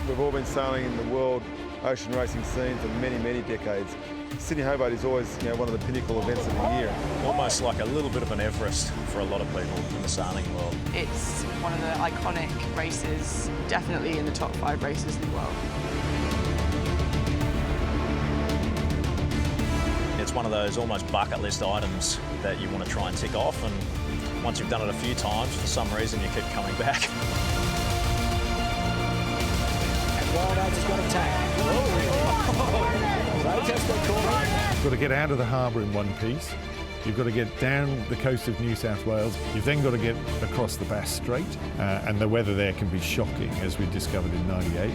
We've all been sailing in the world ocean racing scene for many, many decades. Sydney Hobart is always, one of the pinnacle events of the year. Almost like a little bit of an Everest for a lot of people in the sailing world. It's one of the iconic races, definitely in the top 5 races in the world. It's one of those almost bucket list items that you want to try and tick off, and once you've done it a few times, for some reason you keep coming back. Wild Oats has got a tag. You've got to get out of the harbour in one piece. You've got to get down the coast of New South Wales. You've then got to get across the Bass Strait, and the weather there can be shocking, as we discovered in '98.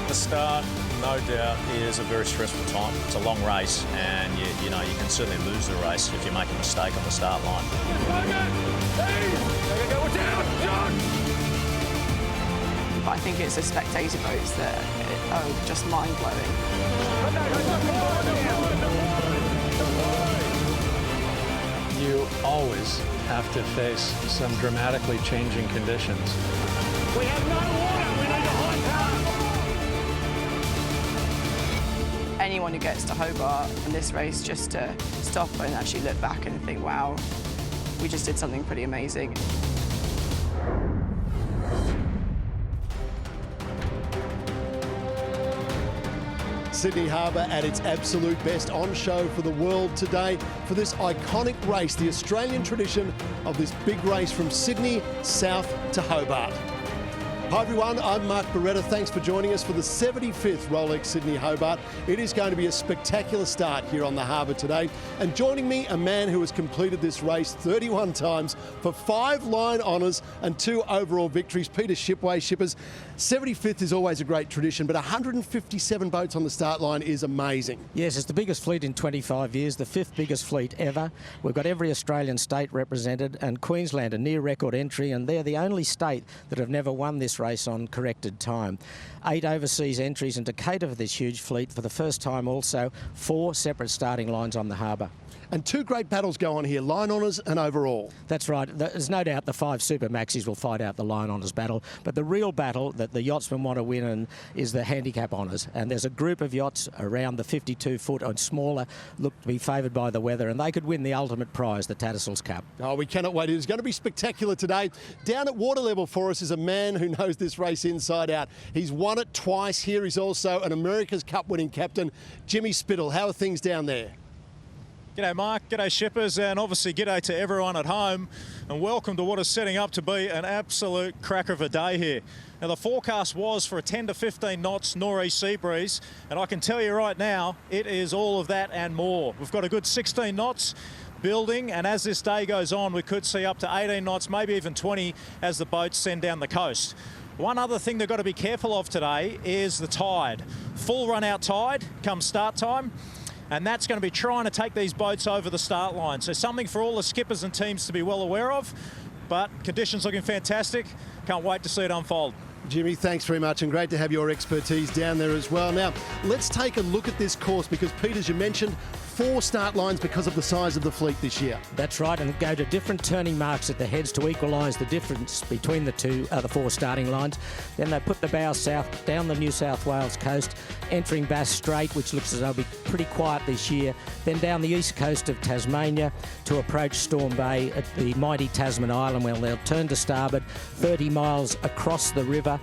The start, no doubt, is a very stressful time. It's a long race, and you can certainly lose the race if you make a mistake on the start line. But I think it's the spectator boats that are just mind-blowing. You always have to face some dramatically changing conditions. We have no water. We need a high power. Anyone who gets to Hobart in this race, just to stop and actually look back and think, wow, we just did something pretty amazing. Sydney Harbour at its absolute best, on show for the world today for this iconic race, the Australian tradition of this big race from Sydney south to Hobart. Hi everyone, I'm Mark Beretta. Thanks for joining us for the 75th Rolex Sydney Hobart. It is going to be a spectacular start here on the harbour today. And joining me, a man who has completed this race 31 times for 5 line honours and 2 overall victories, Peter Shipway. Shippers, 75th is always a great tradition, but 157 boats on the start line is amazing. Yes, it's the biggest fleet in 25 years, the 5th biggest fleet ever. We've got every Australian state represented, and Queensland a near record entry, and they're the only state that have never won this race on corrected time. 8 overseas entries, and to cater for this huge fleet, for the first time also 4 separate starting lines on the harbour. And 2 great battles go on here, line honours and overall. That's right. There's no doubt the 5 Super Maxis will fight out the line honours battle, but the real battle that the yachtsmen want to win is the handicap honours. And there's a group of yachts around the 52-foot and smaller look to be favoured by the weather, and they could win the ultimate prize, the Tattersalls Cup. Oh, we cannot wait. It is going to be spectacular today. Down at water level for us is a man who knows this race inside out. He's won it twice here. He's also an America's Cup winning captain, Jimmy Spittle. How are things down there? G'day Mark, g'day shippers, and obviously g'day to everyone at home, and welcome to what is setting up to be an absolute cracker of a day here. Now the forecast was for a 10 to 15 knots nor'east sea breeze, and I can tell you right now it is all of that and more. We've got a good 16 knots building, and as this day goes on we could see up to 18 knots, maybe even 20 as the boats send down the coast. One other thing they've got to be careful of today is the tide. Full run out tide come start time, and that's going to be trying to take these boats over the start line. So something for all the skippers and teams to be well aware of, but conditions looking fantastic. Can't wait to see it unfold. Jimmy, thanks very much, and great to have your expertise down there as well. Now, let's take a look at this course because, Pete, as you mentioned, 4 start lines because of the size of the fleet this year. That's right, and go to different turning marks at the heads to equalise the difference between the 4 starting lines. Then they put the bow south down the New South Wales coast, entering Bass Strait, which looks as though it'll be pretty quiet this year. Then down the east coast of Tasmania to approach Storm Bay at the mighty Tasman Island, where they'll turn to starboard 30 miles across the river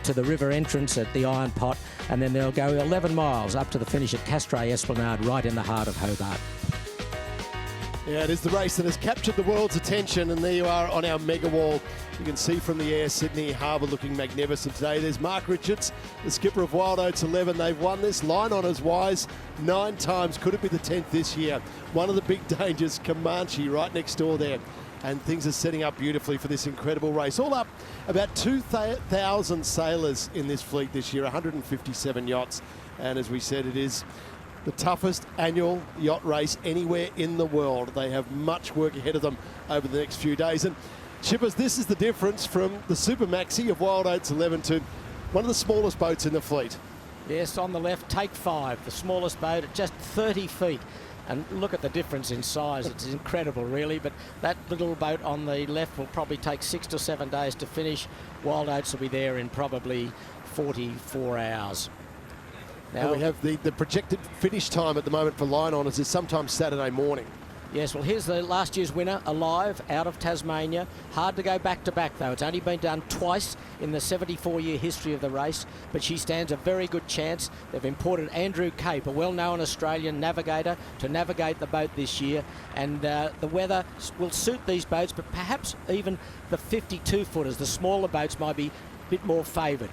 to the river entrance at the Iron Pot, and then they'll go 11 miles up to the finish at Castray Esplanade, right in the heart of Hobart. Yeah, it is the race that has captured the world's attention, and there you are on our mega wall. You can see from the air Sydney Harbour looking magnificent today. There's Mark Richards, the skipper of Wild Oats 11. They've won this line honours wise 9 times. Could it be the 10th this year? One of the big dangers, Comanche, right next door there. And things are setting up beautifully for this incredible race. All up, about 2,000 sailors in this fleet this year, 157 yachts. And as we said, it is the toughest annual yacht race anywhere in the world. They have much work ahead of them over the next few days. And shippers, this is the difference from the Super Maxi of Wild Oats 11 to one of the smallest boats in the fleet. Yes, on the left, Take 5, the smallest boat at just 30 feet. And look at the difference in size. It's incredible, really. But that little boat on the left will probably take 6 to 7 days to finish. Wild Oats will be there in probably 44 hours. Now we have the projected finish time at the moment for line honours is sometime Saturday morning. Yes, well, here's the last year's winner, Alive, out of Tasmania. Hard to go back-to-back, though. It's only been done twice in the 74-year history of the race, but she stands a very good chance. They've imported Andrew Cape, a well-known Australian navigator, to navigate the boat this year, and the weather will suit these boats, but perhaps even the 52-footers, the smaller boats, might be a bit more favoured.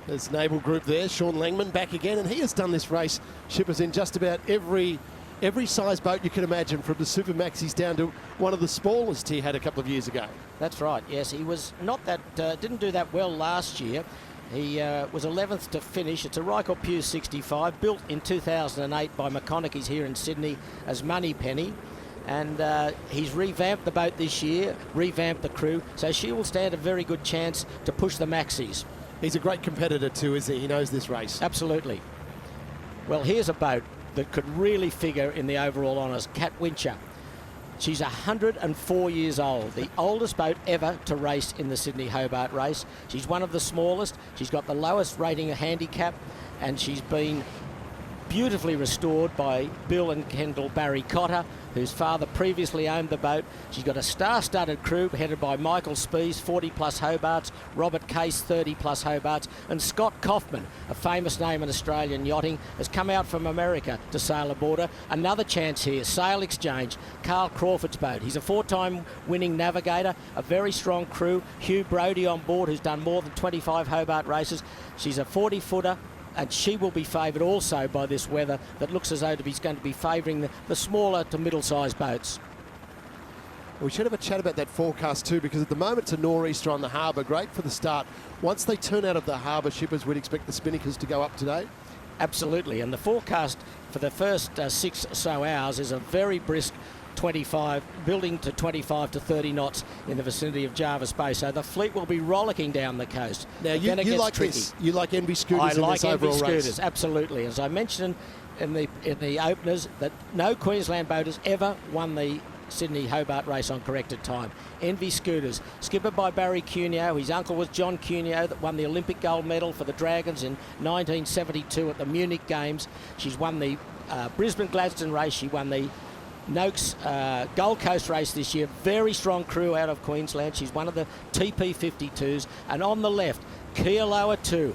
There's Naval Group there, Sean Langman back again, and he has done this race, shippers, in just about every size boat you can imagine, from the Super Maxis down to one of the smallest he had a couple of years ago. That's right, yes. He was not that, didn't do that well last year. He was 11th to finish. It's a Rykel Pew 65, built in 2008 by McConaughey's here in Sydney as Moneypenny. And he's revamped the boat this year, revamped the crew, so she will stand a very good chance to push the Maxis. He's a great competitor too, isn't he? He knows this race. Absolutely. Well, here's a boat that could really figure in the overall honours, Cat Wincher. She's 104 years old, the oldest boat ever to race in the Sydney Hobart race. She's one of the smallest. She's got the lowest rating of handicap, and she's been beautifully restored by Bill and Kendall Barry Cotter, whose father previously owned the boat. She's got a star-studded crew headed by Michael Spees, 40-plus Hobarts, Robert Case, 30-plus Hobarts, and Scott Kaufman, a famous name in Australian yachting, has come out from America to sail aboard her. Another chance here, Sail Exchange, Carl Crawford's boat. He's a 4-time winning navigator, a very strong crew. Hugh Brodie on board, who's done more than 25 Hobart races. She's a 40-footer, and she will be favoured also by this weather that looks as though it's going to be favouring the smaller to middle-sized boats. We should have a chat about that forecast too, because at the moment it's a nor'easter on the harbour. Great for the start. Once they turn out of the harbour, shippers, we'd expect the spinnakers to go up today. Absolutely, and the forecast for the first 6 or so hours is a very brisk 25, building to 25 to 30 knots in the vicinity of Jarvis Bay. So the fleet will be rollicking down the coast. Now, you like tricky. this. You like Envy Scooters in like this overall Envy race. Scooters, absolutely. As I mentioned in the openers, that no Queensland boat has ever won the Sydney Hobart race on corrected time. Envy Scooters, skippered by Barry Cuneo. His uncle was John Cuneo, that won the Olympic gold medal for the Dragons in 1972 at the Munich Games. She's won the Brisbane Gladstone race. She won the Noakes Gold Coast race this year. Very strong crew out of Queensland. She's one of the TP52s. And on the left, Kealoha 2.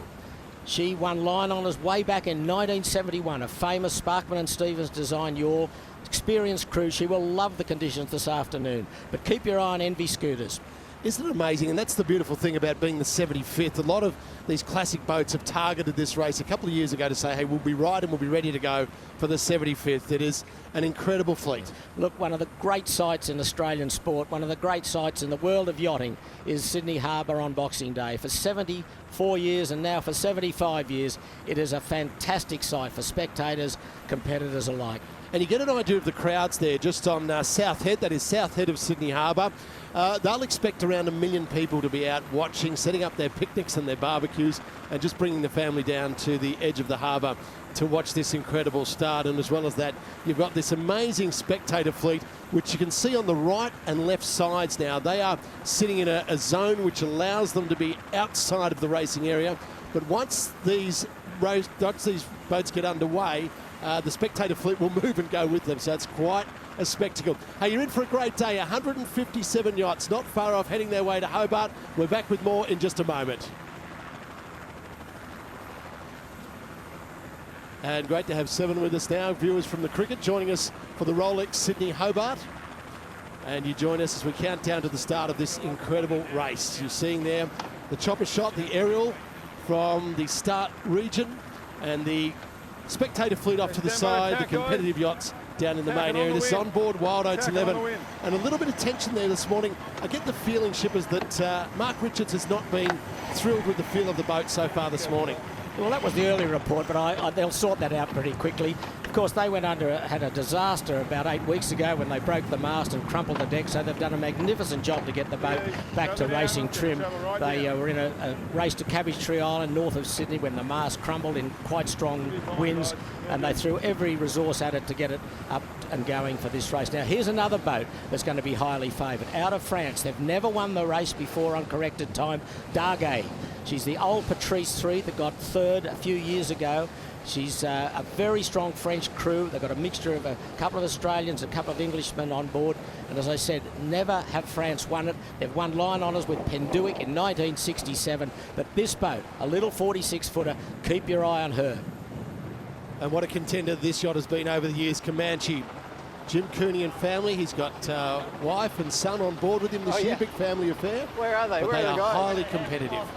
She won line honours way back in 1971, a famous Sparkman and Stevens design yawl. Experienced crew. She will love the conditions this afternoon. But keep your eye on Envy Scooters. Isn't it amazing? And that's the beautiful thing about being the 75th. A lot of these classic boats have targeted this race a couple of years ago to say, hey, we'll be right and we'll be ready to go for the 75th. It is an incredible fleet. Look, one of the great sights in Australian sport, one of the great sights in the world of yachting is Sydney Harbour on Boxing Day. For 74 years and now for 75 years, it is a fantastic sight for spectators, competitors alike. And you get an idea of the crowds there just on South Head, that is South Head of Sydney Harbour. They'll expect around 1 million people to be out watching, setting up their picnics and their barbecues, and just bringing the family down to the edge of the harbour to watch this incredible start. And as well as that, you've got this amazing spectator fleet, which you can see on the right and left sides now. They are sitting in a zone which allows them to be outside of the racing area. But once these boats get underway, the spectator fleet will move and go with them. So it's quite a spectacle. Hey, you're in for a great day. 157 yachts not far off, heading their way to Hobart. We're back with more in just a moment. And great to have Seven with us now, viewers from the cricket, joining us for the Rolex Sydney Hobart. And you join us as we count down to the start of this incredible race. You're seeing there the chopper shot, the aerial from the start region, and the spectator fleet off to the side, the competitive yachts down in the main area. This is on board Wild Oats 11. And a little bit of tension there this morning. I get the feeling, shippers, that Mark Richards has not been thrilled with the feel of the boat so far this morning. Well, that was the early report, but they'll sort that out pretty quickly. Of course, they had a disaster about 8 weeks ago when they broke the mast and crumpled the deck, so they've done a magnificent job to get the boat back to racing trim. They were in a race to Cabbage Tree Island north of Sydney when the mast crumbled in quite strong winds, and they threw every resource at it to get it up and going for this race. Now, here's another boat that's going to be highly favoured. Out of France, they've never won the race before on corrected time, Dargay. She's the old Patrice 3 that got third a few years ago. She's a very strong French crew. They've got a mixture of a couple of Australians, a couple of Englishmen on board. And as I said, never have France won it. They've won line honours with Penduick in 1967. But this boat, a little 46-footer, keep your eye on her. And what a contender this yacht has been over the years, Comanche. Jim Cooney and family. He's got wife and son on board with him this year. Big family affair. Where are they? But Where they are are the guys? highly competitive.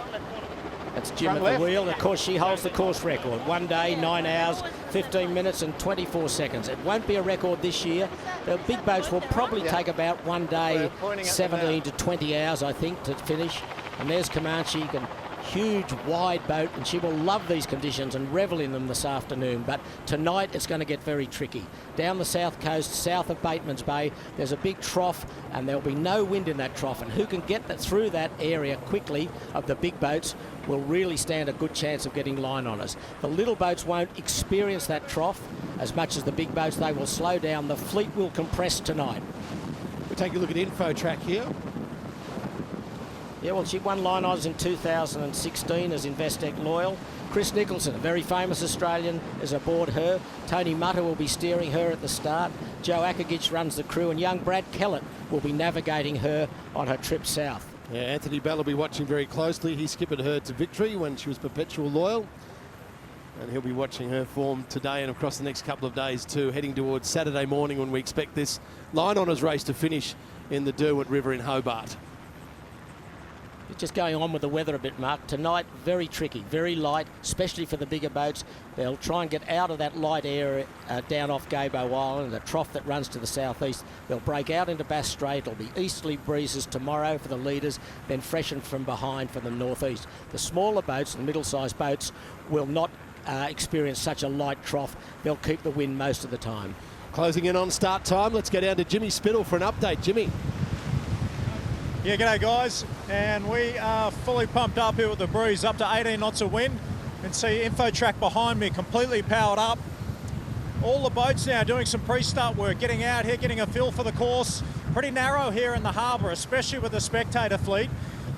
That's Jim at the wheel. Of course, she holds the course record. 1 day, 9 hours, 15 minutes and 24 seconds. It won't be a record this year. The big boats will probably take about 1 day, 17 to 20 hours, I think, to finish. And there's Comanche, huge, wide boat, and she will love these conditions and revel in them this afternoon. But tonight it's going to get very tricky. Down the south coast, south of Bateman's Bay, there's a big trough, and there'll be no wind in that trough. And who can get through that area quickly of the big boats will really stand a good chance of getting line on us. The little boats won't experience that trough as much as the big boats. They will slow down. The fleet will compress tonight. We'll take a look at InfoTrack here. Yeah, well, she won line honours in 2016 as Investec Loyal. Chris Nicholson, a very famous Australian, is aboard her. Tony Mutter will be steering her at the start. Joe Akagich runs the crew, and young Brad Kellett will be navigating her on her trip south. Yeah, Anthony Bell will be watching very closely. He skippered her to victory when she was Perpetual Loyal. And he'll be watching her form today and across the next couple of days too, heading towards Saturday morning when we expect this line honours race to finish in the Derwent River in Hobart. It's just going on with the weather a bit, Mark. Tonight, very tricky, very light, especially for the bigger boats. They'll try and get out of that light area down off Gabo Island, the trough that runs to the southeast. They'll break out into Bass Strait. It'll be easterly breezes tomorrow for the leaders, then freshen from behind for the northeast. The smaller boats, the middle-sized boats, will not experience such a light trough. They'll keep the wind most of the time. Closing in on start time. Let's go down to Jimmy Spittle for an update. Jimmy. Yeah, g'day guys, and we are fully pumped up here with the breeze, up to 18 knots of wind. You can see InfoTrack behind me completely powered up. All the boats now doing some pre-start work, getting out here, getting a feel for the course. Pretty narrow here in the harbour, especially with the spectator fleet.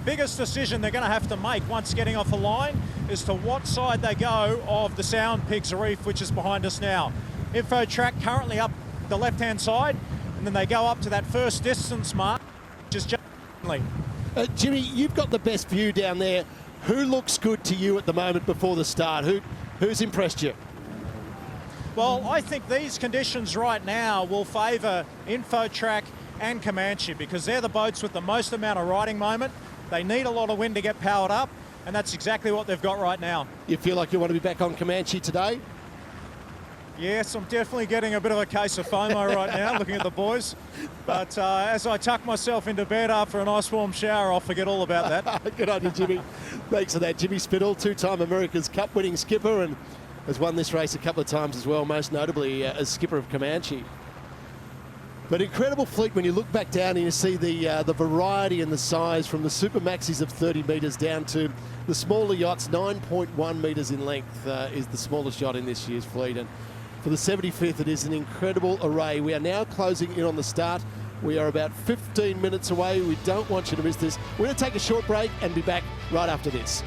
Biggest decision they're going to have to make once getting off the line is to what side they go of the Sound Pigs Reef, which is behind us now. InfoTrack currently up the left-hand side, and then they go up to that first distance mark, which is just Jimmy, you've got the best view down there. Who looks good to you at the moment before the start? Who's impressed you? Well, I think these conditions right now will favour InfoTrack and Comanche because they're the boats with the most amount of riding moment. They need a lot of wind to get powered up, and that's exactly what they've got right now. You feel like you want to be back on Comanche today? Yes, I'm definitely getting a bit of a case of FOMO right now, looking at the boys. But as I tuck myself into bed after a nice warm shower, I'll forget all about that. Good on you, Jimmy. Thanks for that. Jimmy Spittle, two-time America's Cup winning skipper and has won this race a couple of times as well, most notably as skipper of Comanche. But incredible fleet when you look back down and you see the variety and the size from the super maxis of 30 metres down to the smaller yachts. 9.1 metres in length is the smallest yacht in this year's fleet. And for the 75th, it is an incredible array. We are now closing in on the start. We are about 15 minutes away. We don't want you to miss this. We're going to take a short break and be back right after this.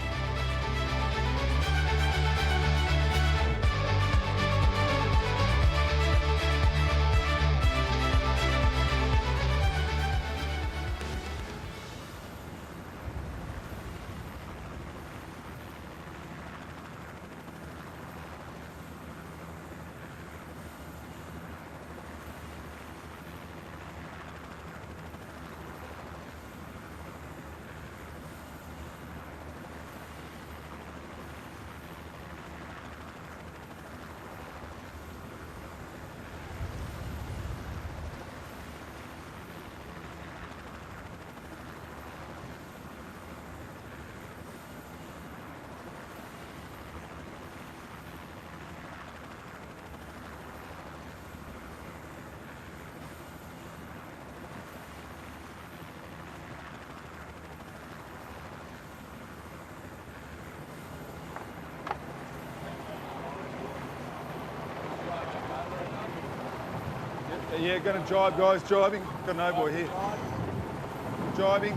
Yeah, going to jibe, guys, jibing. Got an O-boy here. Jibing.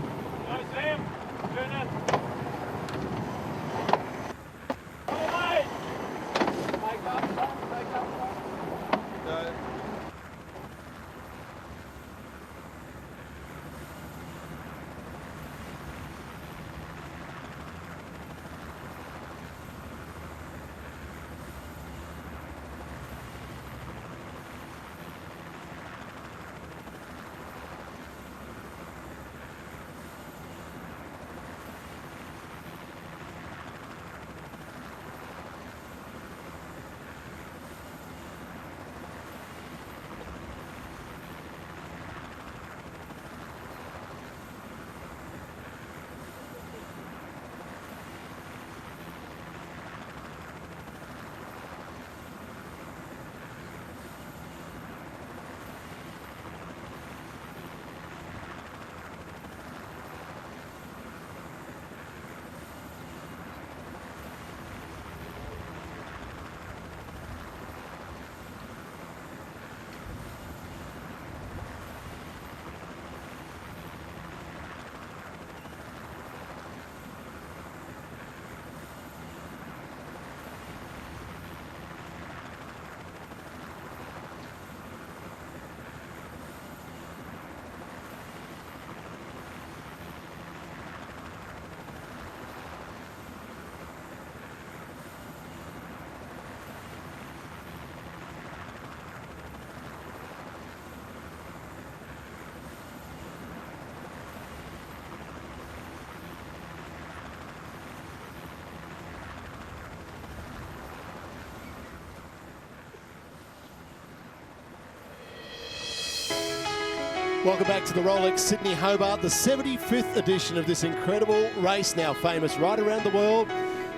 Welcome back to the Rolex Sydney Hobart, the 75th edition of this incredible race, now famous right around the world.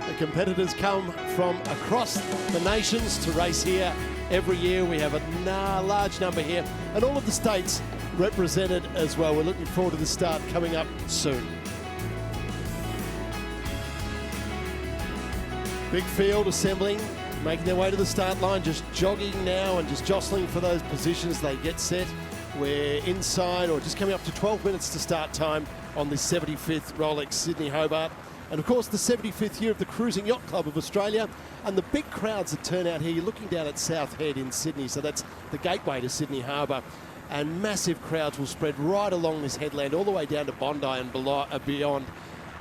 The competitors come from across the nations to race here every year. We have a large number here, and all of the states represented as well. We're looking forward to the start coming up soon. Big field assembling, making their way to the start line, just jogging now and just jostling for those positions. They get set. We're inside, or just coming up to 12 minutes to start time on this 75th Rolex Sydney Hobart. And of course, the 75th year of the Cruising Yacht Club of Australia, and the big crowds that turn out here. You're looking down at South Head in Sydney, so that's the gateway to Sydney Harbour. And massive crowds will spread right along this headland, all the way down to Bondi and beyond.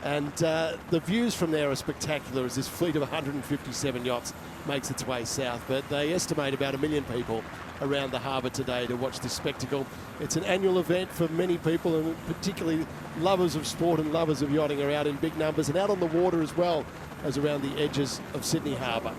And the views from there are spectacular as this fleet of 157 yachts makes its way south. But they estimate about 1 million people around the harbour today to watch this spectacle. It's an annual event for many people, and particularly lovers of sport and lovers of yachting are out in big numbers and out on the water as well as around the edges of Sydney Harbour.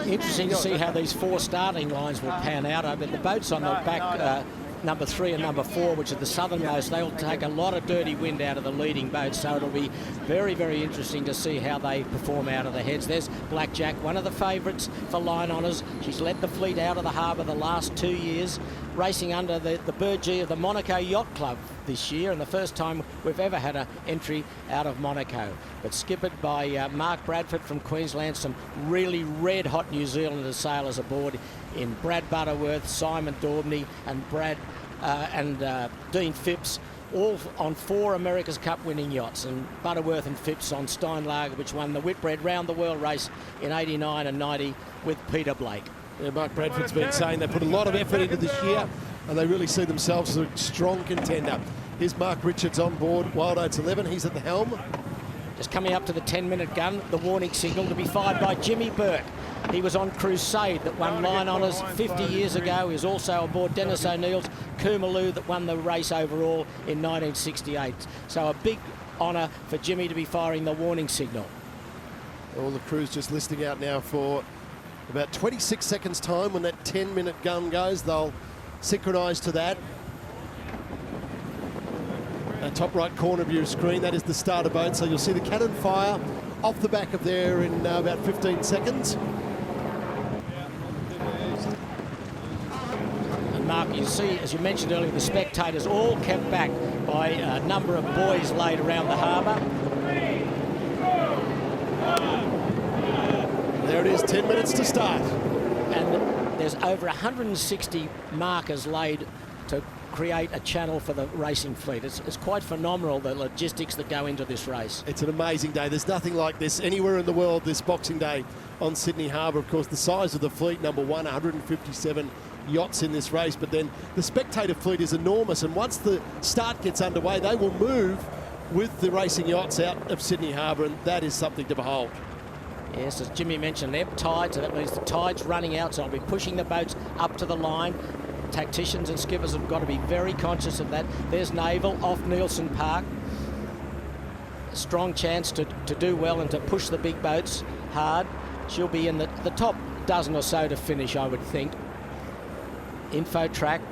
Interesting to see how these four starting lines will pan out. I mean, the boats on the back, number 3 and number 4, which are the southernmost, they'll take a lot of dirty wind out of the leading boats, so it'll be very, very interesting to see how they perform out of the heads. There's Blackjack, one of the favourites for line honours. She's led the fleet out of the harbour the last 2 years, racing under the Burgee of the Monaco Yacht Club this year, and the first time we've ever had an entry out of Monaco. But skippered by Mark Bradford from Queensland, some really red-hot New Zealanders sailors aboard in Brad Butterworth, Simon Daubney and Dean Phipps, all on 4 America's Cup winning yachts, and Butterworth and Phipps on Steinlager, which won the Whitbread Round the World race in 89 and 90 with Peter Blake. Yeah, Mark Bradford's been saying they put a lot of effort into this year, and they really see themselves as a strong contender. Here's Mark Richards on board Wild Oats 11. He's at the helm. Just coming up to the 10-minute gun, the warning signal to be fired by Jimmy Burke. He was on Crusade that won line honours 50 years ago. He was also aboard Dennis O'Neill's Coomaloo that won the race overall in 1968. So a big honour for Jimmy to be firing the warning signal. All the crews just listening out now for about 26 seconds time. When that 10-minute gun goes, they'll synchronise to that. Top right corner of your screen, that is the starter boat, so you'll see the cannon fire off the back of there in about 15 seconds. And Mark, you see, as you mentioned earlier, the spectators all kept back by a number of buoys laid around the harbour. There it is, 10 minutes to start. And there's over 160 markers laid to create a channel for the racing fleet. It's quite phenomenal, the logistics that go into this race. It's an amazing day. There's nothing like this anywhere in the world this Boxing Day on Sydney Harbour. Of course, the size of the fleet, number one, 157 yachts in this race, but then the spectator fleet is enormous, and once the start gets underway, they will move with the racing yachts out of Sydney Harbour, and that is something to behold. Yes, as Jimmy mentioned, ebb tide, so that means the tide's running out, so I'll be pushing the boats up to the line. Tacticians and skippers have got to be very conscious of that. There's Naval off Nielsen Park. A strong chance to do well and to push the big boats hard. She'll be in the top dozen or so to finish, I would think. Info track.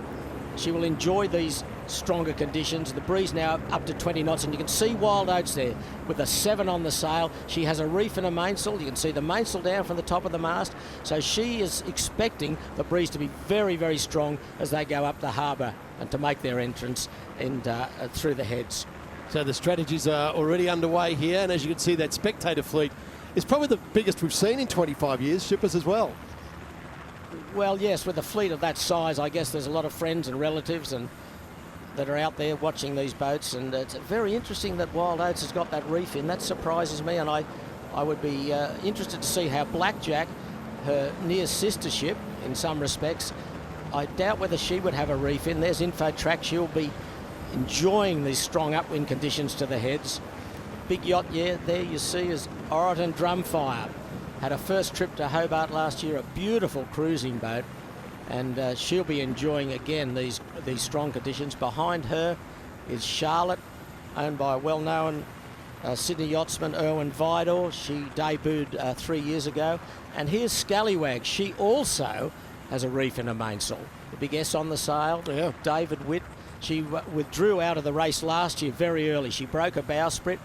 She will enjoy these stronger conditions. The breeze now up to 20 knots, and you can see Wild Oats there with a 7 on the sail. She has a reef and a mainsail. You can see the mainsail down from the top of the mast, so she is expecting the breeze to be very, very strong as they go up the harbour and to make their entrance and through the heads. So the strategies are already underway here, and as you can see, that spectator fleet is probably the biggest we've seen in 25 years, shippers as well. Well, yes, with a fleet of that size, I guess there's a lot of friends and relatives and that are out there watching these boats, and it's very interesting that Wild Oats has got that reef in. That surprises me, and I would be interested to see how Blackjack, her near sister ship in some respects, I doubt whether she would have a reef in. There's Info Track. She'll be enjoying these strong upwind conditions to the heads. Big yacht, yeah, there you see is Oroton Drumfire. Had a first trip to Hobart last year, a beautiful cruising boat, and she'll be enjoying again these strong conditions. Behind her is Charlotte, owned by a well-known Sydney yachtsman Erwin Vidor. She debuted 3 years ago. And here's Scallywag. She also has a reef and a mainsail. The big S on the sail. Yeah. David Witt. She withdrew out of the race last year very early. She broke a bowsprit,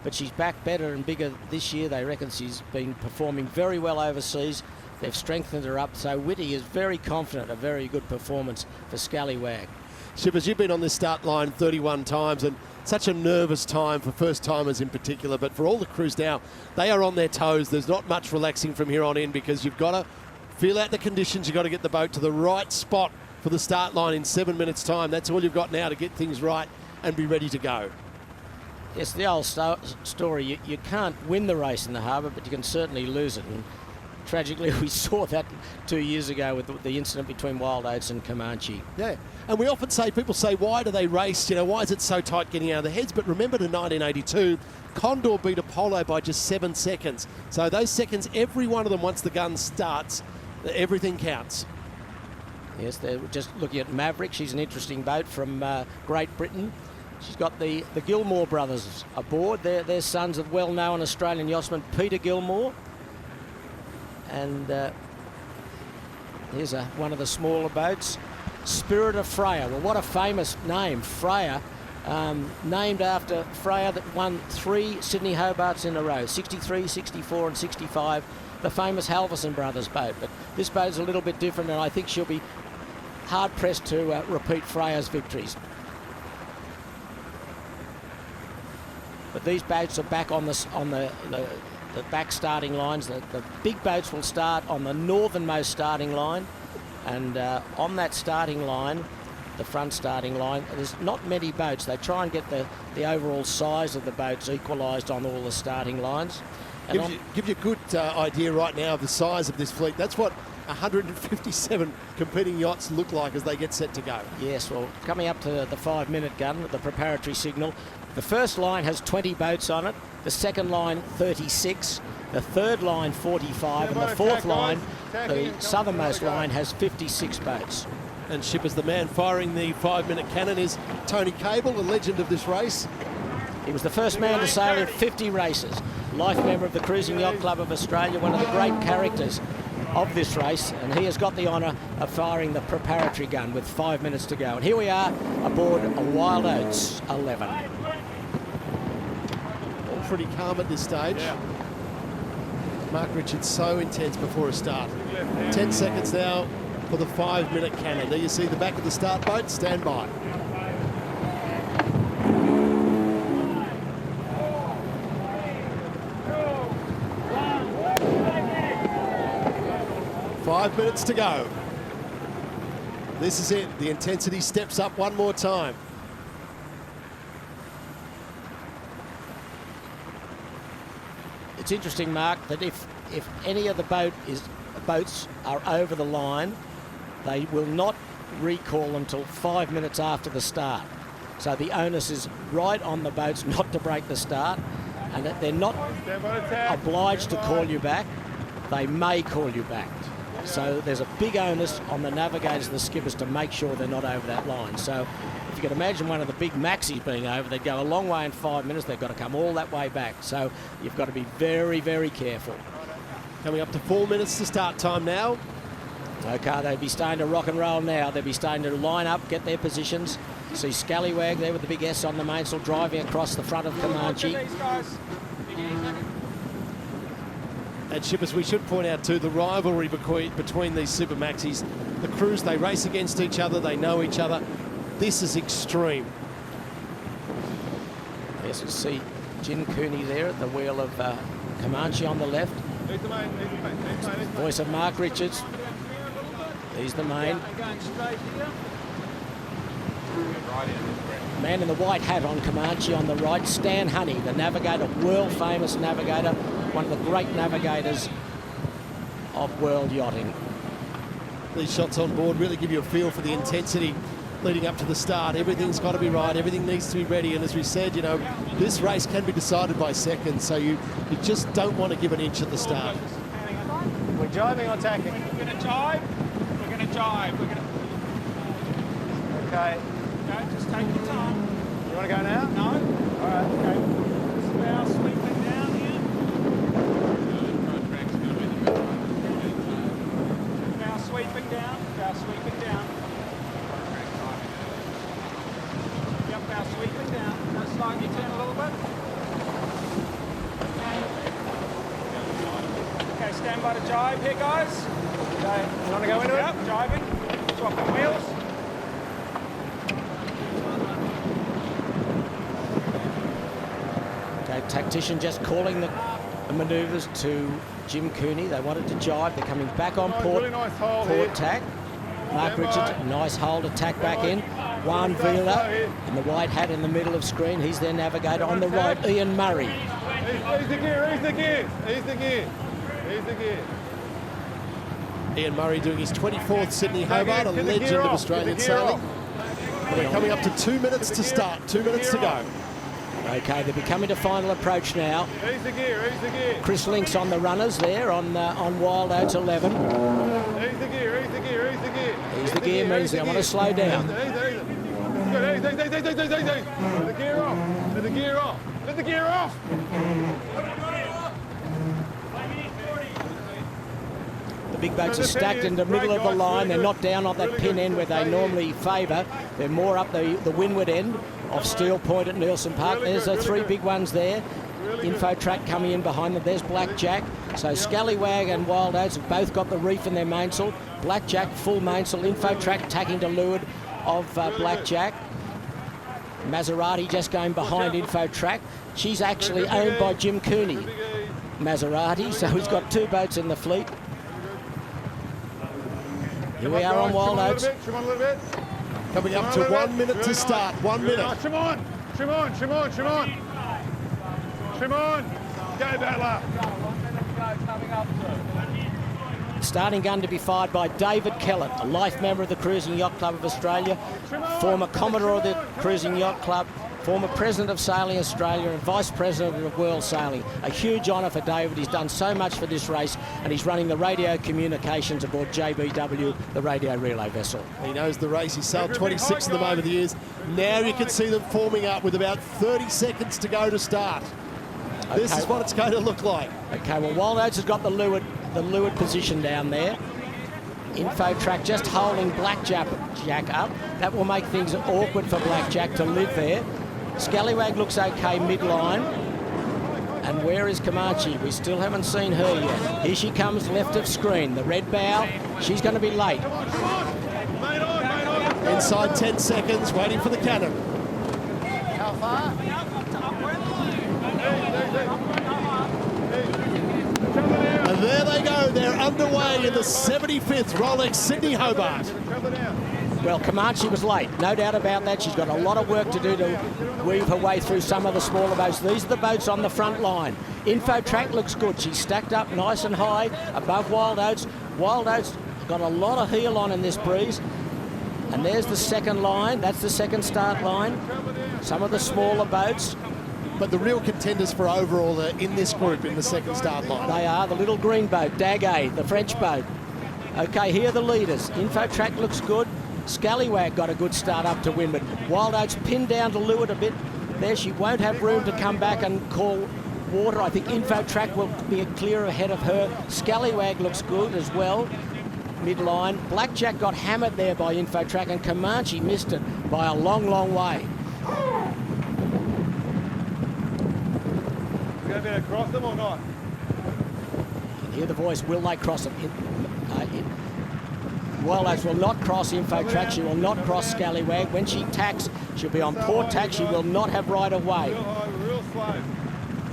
but she's back better and bigger this year. They reckon she's been performing very well overseas. They've strengthened her up, so Whitty is very confident, a very good performance for Scallywag. Shippers, you've been on this start line 31 times, and such a nervous time for first-timers in particular, but for all the crews now, they are on their toes. There's not much relaxing from here on in because you've got to feel out the conditions. You've got to get the boat to the right spot for the start line in 7 minutes' time. That's all you've got now to get things right and be ready to go. Yes, the old story, you can't win the race in the harbour, but you can certainly lose it. And tragically, we saw that 2 years ago with the incident between Wild Oats and Comanche. Yeah, and we often say, people say, why do they race? You know, why is it so tight getting out of the heads? But remember to 1982, Condor beat Apollo by just 7 seconds. So those seconds, every one of them, once the gun starts, everything counts. Yes, they're just looking at Maverick. She's an interesting boat from Great Britain. She's got the Gilmore brothers aboard. They're sons of well-known Australian yachtsman Peter Gilmore. And here's one of the smaller boats, Spirit of Freya. Well, what a famous name, Freya, named after Freya that won 3 Sydney Hobarts in a row, 63, 64 and 65, the famous Halverson brothers boat. But this boat's a little bit different, and I think she'll be hard-pressed to repeat Freya's victories. But these boats are back on the back starting lines. The big boats will start on the northernmost starting line, and on that starting line, the front starting line, there's not many boats. They try and get the overall size of the boats equalised on all the starting lines. Give you a good idea right now of the size of this fleet. That's what 157 competing yachts look like as they get set to go. Yes, well, coming up to the 5-minute gun, the preparatory signal, the first line has 20 boats on it, the second line 36, the third line 45, and the fourth line, the southernmost line, has 56 boats. And shippers, the man firing the 5-minute cannon is Tony Cable, the legend of this race. He was the first man to sail in 50 races, life member of the Cruising Yacht Club of Australia, one of the great characters of this race, and he has got the honour of firing the preparatory gun with 5 minutes to go. And here we are aboard a Wild Oats 11. All pretty calm at this stage. Yeah. Mark Richards so intense before a start. 10 seconds now for the 5-minute cannon. There you see the back of the start boat. Stand by. Five minutes to go. This is it. The intensity steps up one more time. It's interesting, Mark, that if any of the boats are over the line, they will not recall until 5 minutes after the start. So the onus is right on the boats not to break the start, and that they're not obliged to call you back. They may call you back. So there's a big onus on the navigators and the skippers to make sure they're not over that line. So if you can imagine one of the big maxis being over, they'd go a long way in 5 minutes. They've got to come all that way back. So you've got to be very, very careful. Coming up to 4 minutes to start time now. Okay, they'll be starting to rock and roll now. They'll be starting to line up, get their positions. See Scallywag there with the big S on the mainsail driving across the front of Comanche. And shippers, we should point out too the rivalry between these super maxis. The crews, they race against each other, they know each other. This is extreme. Yes, you see Jim Cooney there at the wheel of Comanche on the left. Voice of Mark Richards. He's the main. Man in the white hat on Comanche on the right, Stan Honey, the navigator, world famous navigator, one of the great navigators of world yachting. These shots on board really give you a feel for the intensity leading up to the start. Everything's got to be right, everything needs to be ready, and as we said, you know, this race can be decided by seconds, so you just don't want to give an inch at the start. We're jibing or tacking? We're going to jibe. We're going to jibe. We're going to... Okay. Okay, just take your time. You want to go now? No. All right, okay. Just bow sweeping down here. Bow sweeping down. Bow sweeping down. Yep, bow sweeping down. Now slightly turn a little bit. Okay, stand by to jibe here, guys. Okay, you want to go into it? Yep, jibing. Swapping wheels. Okay, tactician just calling the manoeuvres to Jim Cooney. They wanted to jibe. They're coming back on port, Really nice hole port here. tack. Mark Stand Richards, by. nice hole to tack back in. Juan Vila in the white hat in the middle of screen. He's their navigator. On the right, Ian Murray. Ease the gear, ease the gear, ease the gear, ease the gear. Ian Murray doing his 24th Sydney Hobart, a Get the legend gear of off, Australian get the gear sailing. off. We're coming up to 2 minutes to start, 2 minutes to go. Okay, they're becoming to final approach now. Ease the gear, ease the gear. Chris Link's on the runners there on Wild Oats 11. Ease the gear, ease the gear, ease the gear. Ease the gear means they want to slow down. Ease, ease. Good, ease. Let the gear off, let the gear off, let the gear off. The big boats are stacked in the middle of the line. They're not down on that pin end where they normally favour. They're more up the windward end of Steel Point at Nielsen Park. There's the three big ones there. Infotrack coming in behind them. There's Blackjack. So Scallywag and Wild Oats have both got the reef in their mainsail. Blackjack full mainsail. Infotrack tacking to leeward of Blackjack. Maserati just going behind Infotrack. She's actually owned by Jim Cooney. Maserati, so he's got two boats in the fleet. Here we are on Wild Oats. Trim on a little bit. Coming up to 1 minute to start, 1 minute. Trim on, trim on, trim on, trim on. Trim on. Go, Battler. Starting gun to be fired by David Kellett, a life member of the Cruising Yacht Club of Australia, former Commodore of the Cruising Yacht Club, former President of Sailing Australia and Vice President of World Sailing. A huge honour for David. He's done so much for this race, and he's running the radio communications aboard JBW, the radio relay vessel. He knows the race. He sailed 26 of them over the years. Now you can see them forming up with about 30 seconds to go to start. This is what it's going to look like. Okay, well, Wild Oats has got the leeward position down there. Infotrack just holding Blackjack up. That will make things awkward for Blackjack to live there. Scallywag looks okay midline. And where is Comanche? We still haven't seen her yet. Here she comes left of screen. The red bow. She's going to be late. Inside 10 seconds, waiting for the cannon. How far? And there they go. They're underway in the 75th Rolex Sydney Hobart. Well, Comanche was late, no doubt about that. She's got a lot of work to do to weave her way through some of the smaller boats. These are the boats on the front line. Info Track looks good. She's stacked up nice and high above Wild Oats. Wild Oats got a lot of heel on in this breeze. And there's the second line. That's the second start line. Some of the smaller boats. But the real contenders for overall are in this group in the second start line. They are the little green boat, Daguet, the French boat. Okay, here are the leaders. Info Track looks good. Scallywag got a good start up to windward. Wild Oats pinned down to leeward a bit. There, she won't have room to come back and call water. I think Info Track will be clear ahead of her. Scallywag looks good as well. Midline. Blackjack got hammered there by Info Track, and Comanche missed it by a long, long way. You going to be able to cross them or not? You can hear the voice, will they cross it? Wild Oats will not cross Info Track. She will not cross Scallywag. When she tacks, she'll be on port tack. She will not have right of way. Real high, real slow.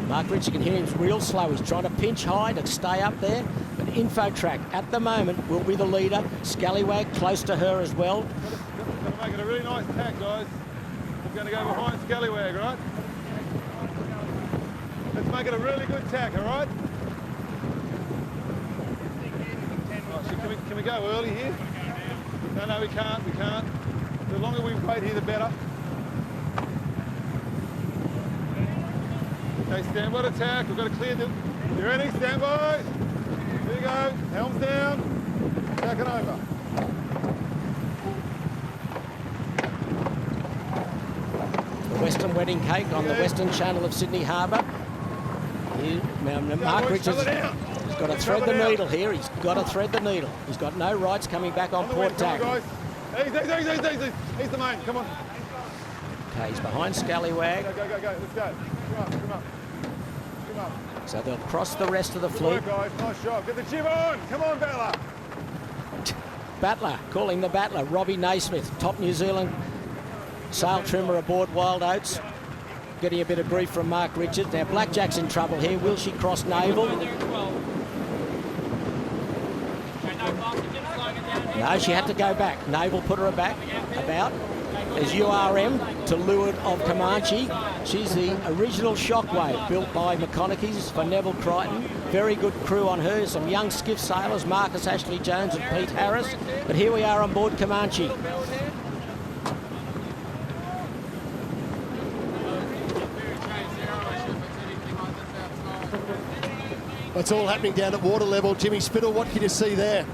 Mark Rich, you can hear him real slow. He's trying to pinch high to stay up there. But Info Track at the moment will be the leader. Scallywag close to her as well. Going to make it a really nice tack, guys. We're going to go behind Scallywag, right? Let's make it a really good tack, all right? Can we go early here? No, we can't. We can't. The longer we wait here, the better. Okay, stand by to attack. We've got to clear them. You ready? Stand by. Here you go. Helms down. Tacking over. The Western Wedding Cake on the Western Channel of Sydney Harbour. Mark Richards has got to thread the needle here. He's got to thread the needle. He's got no rights coming back on port tack. Easy. He's the main. Come on. Okay, he's behind Scallywag. Go. Let's go. Come up. So they'll cross the rest of the Good fleet. work, guys. Nice shot. Get the jib on. Come on, Bella. Battler, calling the battler, Robbie Naismith, top New Zealand sail trimmer aboard Wild Oats. Getting a bit of grief from Mark Richards. Now Blackjack's in trouble here. Will she cross Naval? No, she had to go back. Naval put her back about. There's URM to leeward of Comanche. She's the original Shockwave, built by McConaughey's for Neville Crichton. Very good crew on her. Some young skiff sailors, Marcus Ashley Jones and Pete Harris. But here we are on board Comanche. It's all happening down at water level. Jimmy Spittle, what can you see there?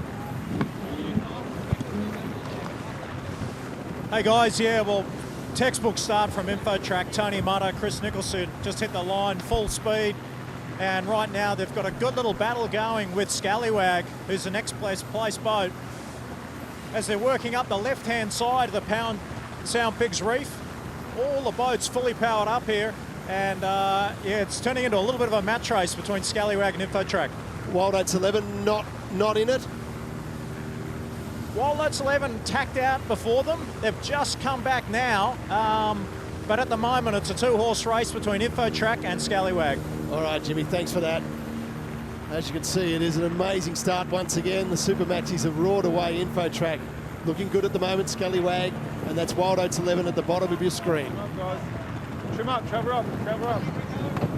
Hey guys, yeah, well, textbook start from Info Track. Tony Amato, Chris Nicholson just hit the line full speed, and right now they've got a good little battle going with Scallywag, who's the next place boat, as they're working up the left-hand side of the Sound Pigs Reef. All the boats fully powered up here, and yeah, it's turning into a little bit of a match race between Scallywag and Info Track. Wild Oats 11 not in it. Wild Oats 11 tacked out before them. They've just come back now, but at the moment it's a two-horse race between Info Track and Scallywag. All right, Jimmy, thanks for that. As you can see, it is an amazing start once again. The Super Maxis have roared away. Info Track looking good at the moment, Scallywag, and that's Wild Oats 11 at the bottom of your screen. Trim up, guys. Trim up, cover up.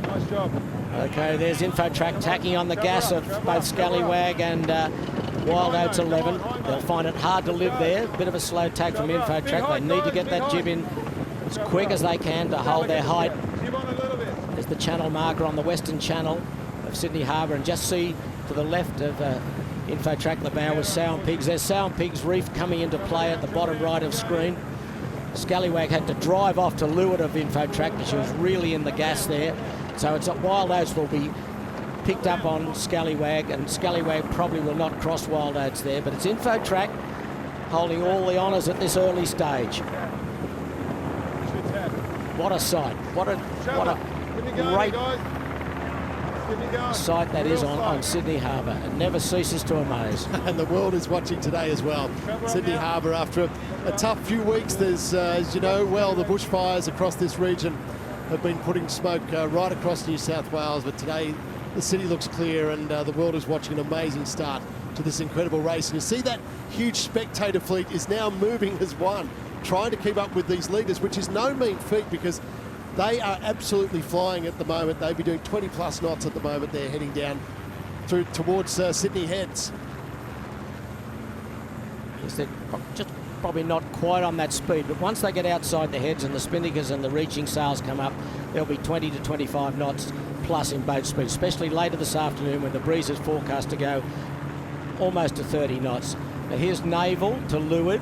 Nice job. Okay, there's Info Track tacking on the gas of both Scallywag and Wild Oats 11. They'll find it hard to live there. Bit of a slow tack from Info Track. They need to get that jib in as quick as they can to hold their height. There's the channel marker on the Western Channel of Sydney Harbour, and just see to the left of Info Track the bow with Sound Pigs. There's Sound Pigs Reef coming into play at the bottom right of screen. Scallywag had to drive off to leeward of Info Track because she was really in the gas there. So it's Wild Oats will be picked up on Scallywag, and Scallywag probably will not cross Wild Oats there, but it's Info Track holding all the honours at this early stage. What a sight. What a great sight that is on Sydney Harbour. It never ceases to amaze. And the world is watching today as well. Sydney Harbour, after a tough few weeks, there's, as you know, well, the bushfires across this region have been putting smoke right across New South Wales, but today the city looks clear, and the world is watching an amazing start to this incredible race. And you see that huge spectator fleet is now moving as one, trying to keep up with these leaders, which is no mean feat because they are absolutely flying at the moment. They'll be doing 20+ knots at the moment. They're heading down through towards Sydney Heads. Yes, they're just probably not quite on that speed, but once they get outside the heads and the spinnakers and the reaching sails come up, there'll be 20 to 25 knots plus in boat speed, especially later this afternoon when the breeze is forecast to go almost to 30 knots. Now here's Naval to leeward,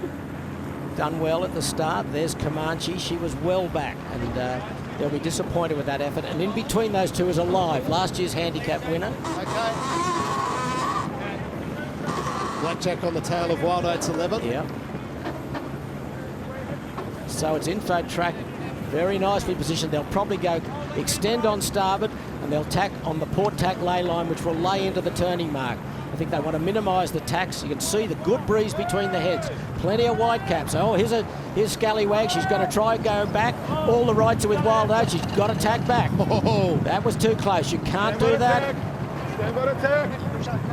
done well at the start. There's Comanche, she was well back, and they'll be disappointed with that effort. And in between those two is Alive, last year's handicap winner. Okay. Blackjack on the tail of Wild Oats 11. Yeah. So it's Info Track, very nicely positioned. They'll probably go extend on starboard and they'll tack on the port tack lay line, which will lay into the turning mark. I think they want to minimise the tacks. You can see the good breeze between the heads. Plenty of white caps. Oh, here's Scallywag. She's going to try go back. All the rights are with Wild Oats. She's got to tack back. Oh, that was too close. You can't do that. Stand by attack.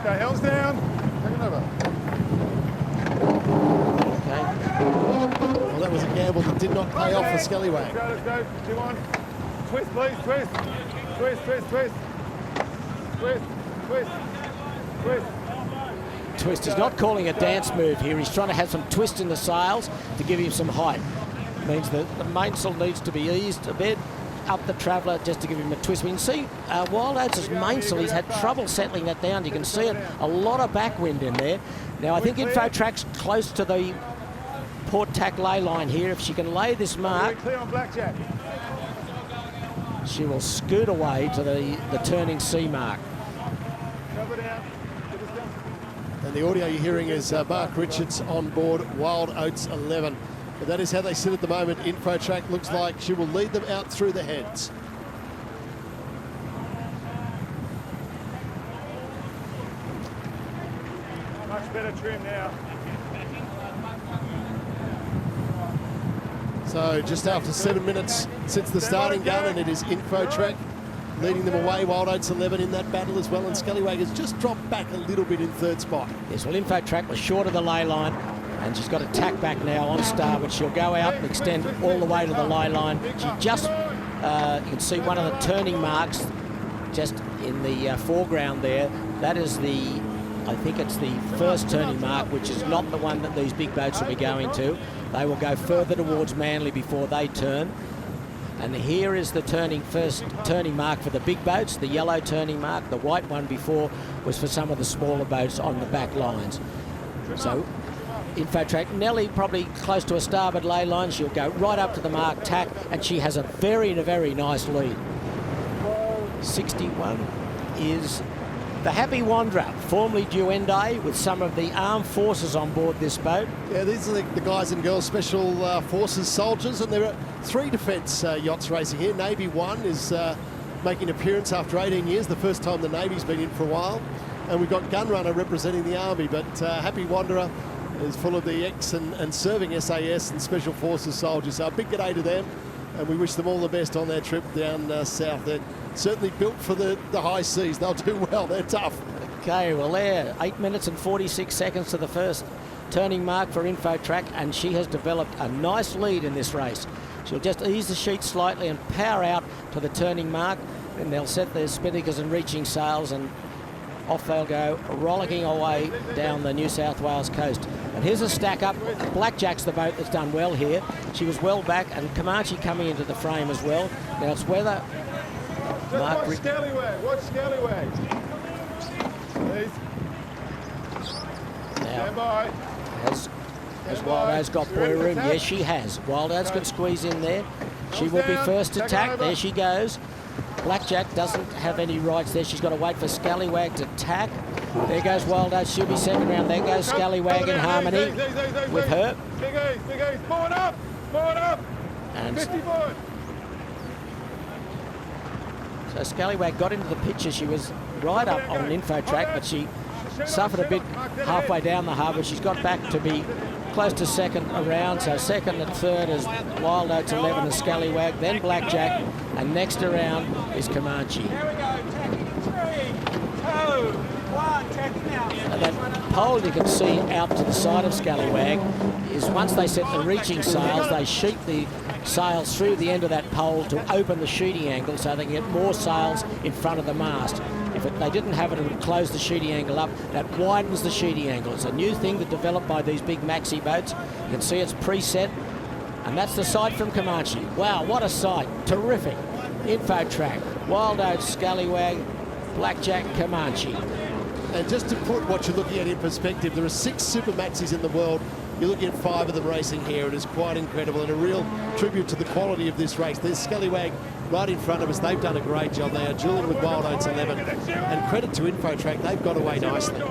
Okay, helms down. Take it over. Okay. Well, that was a gamble that did not pay off for Scallywag. Let's go. 2-1. Twist, please. Twist. Twist, twist, twist. Twist, twist, twist. Twist. He's not calling a dance move here. He's trying to have some twist in the sails to give him some height. Means that the mainsail needs to be eased a bit up the Traveller just to give him a twist. We can see Wild Oats' mainsail, he's had trouble settling that down. You can see it, a lot of backwind in there. Now I think Info Track's close to the port tack lay line here. If she can lay this mark, Clear on Blackjack. she will scoot away to the turning C mark. Cover down. And the audio you're hearing is Mark Richards on board Wild Oats 11. But that is how they sit at the moment. Info Track looks like she will lead them out through the heads. Much better trim now. So just after 7 minutes since the starting gun, and it is Info Track leading them away. Wild Oats 11 in that battle as well, and Scallywag has just dropped back a little bit in third spot. Yes, well, Info Track was short of the lay line, and she's got to tack back now on starboard. She'll go out and extend all the way to the lay line. She just, you can see one of the turning marks just in the foreground there. That is the, I think it's the first turning mark, which is not the one that these big boats will be going to. They will go further towards Manly before they turn. And here is the first turning mark for the big boats, the yellow turning mark. The white one before was for some of the smaller boats on the back lines. So Info Track, Nelly probably close to a starboard lay line. She'll go right up to the mark, tack, and she has a very nice lead. 61 is the Happy Wanderer, formerly Duende, with some of the armed forces on board this boat. Yeah, these are the guys and girls Special Forces soldiers, and there are 3 defence yachts racing here. Navy 1 is making an appearance after 18 years, the first time the Navy's been in for a while. And we've got Gunrunner representing the Army, but Happy Wanderer is full of the ex and serving SAS and Special Forces soldiers. So a big g'day to them, and we wish them all the best on their trip down south. They're certainly built for the high seas. They'll do well. They're tough. Okay, well there, 8 minutes and 46 seconds to the first turning mark for Info Track, and she has developed a nice lead in this race. She'll just ease the sheet slightly and power out to the turning mark, and they'll set their spinnakers and reaching sails, and off they'll go, rollicking away down the New South Wales coast. And here's a stack up. Blackjack's the boat that's done well here. She was well back, and Comanche coming into the frame as well. Now it's whether Watch Scallywag. Watch Scallywag. Please. Stand by. Has Wild Oats got buoy room? Yes, she has. Wild Oats can squeeze in there. She will be first to tack. There she goes. Blackjack doesn't have any rights there. She's got to wait for Scallywag to tack. There goes Wild Oats. She'll be second round. There goes Scallywag in harmony with her. Big Ace. Forward up. And 50 forward. so Scallywag got into the picture. She was right up on an Info Track, but she suffered a bit halfway down the harbour. She's got back to be close to second around. So second and third is Wild Oats 11 and Scallywag, then Blackjack, and next around is Comanche. Here we go. 3, 2, 1. And that pole you can see out to the side of Scallywag is once they set the reaching sails, they sheet the sails through the end of that pole to open the sheeting angle so they can get more sails in front of the mast. If they didn't have it, it would close the sheeting angle up. That widens the sheeting angle. It's a new thing that developed by these big maxi boats. You can see it's preset, and that's the sight from Comanche. Wow, what a sight. Terrific. Info track, Wild Oats, Scallywag, Blackjack, Comanche. And just to put what you're looking at in perspective, there are 6 Super Maxis in the world. You're looking at 5 of them racing here. It is quite incredible and a real tribute to the quality of this race. There's Scallywag right in front of us. They've done a great job. They are Julian with Wild Oats 11. And credit to Infotrack, they've got away nicely.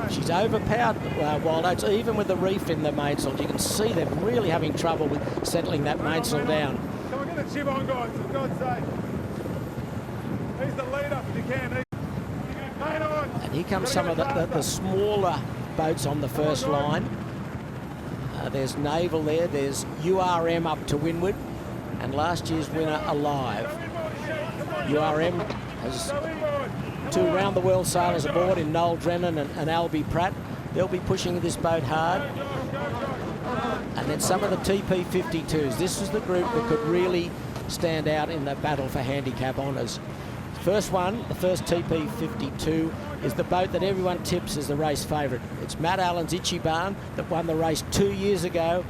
She's overpowered Wild Oats, even with the reef in the mainsail. You can see they're really having trouble with settling that mainsail down. Come on, get a jib on, guys, for God's sake. He's the leader, if you can. And here comes some of the smaller boats on the first line. There's Naval there, there's URM up to windward, and last year's winner Alive. URM has 2 round-the-world sailors aboard in Noel Drennan and Albie Pratt. They'll be pushing this boat hard. And then some of the TP52s. This was the group that could really stand out in the battle for handicap honours. First one, the first TP52, is the boat that everyone tips as the race favourite. It's Matt Allen's Ichiban that won the race 2 years ago.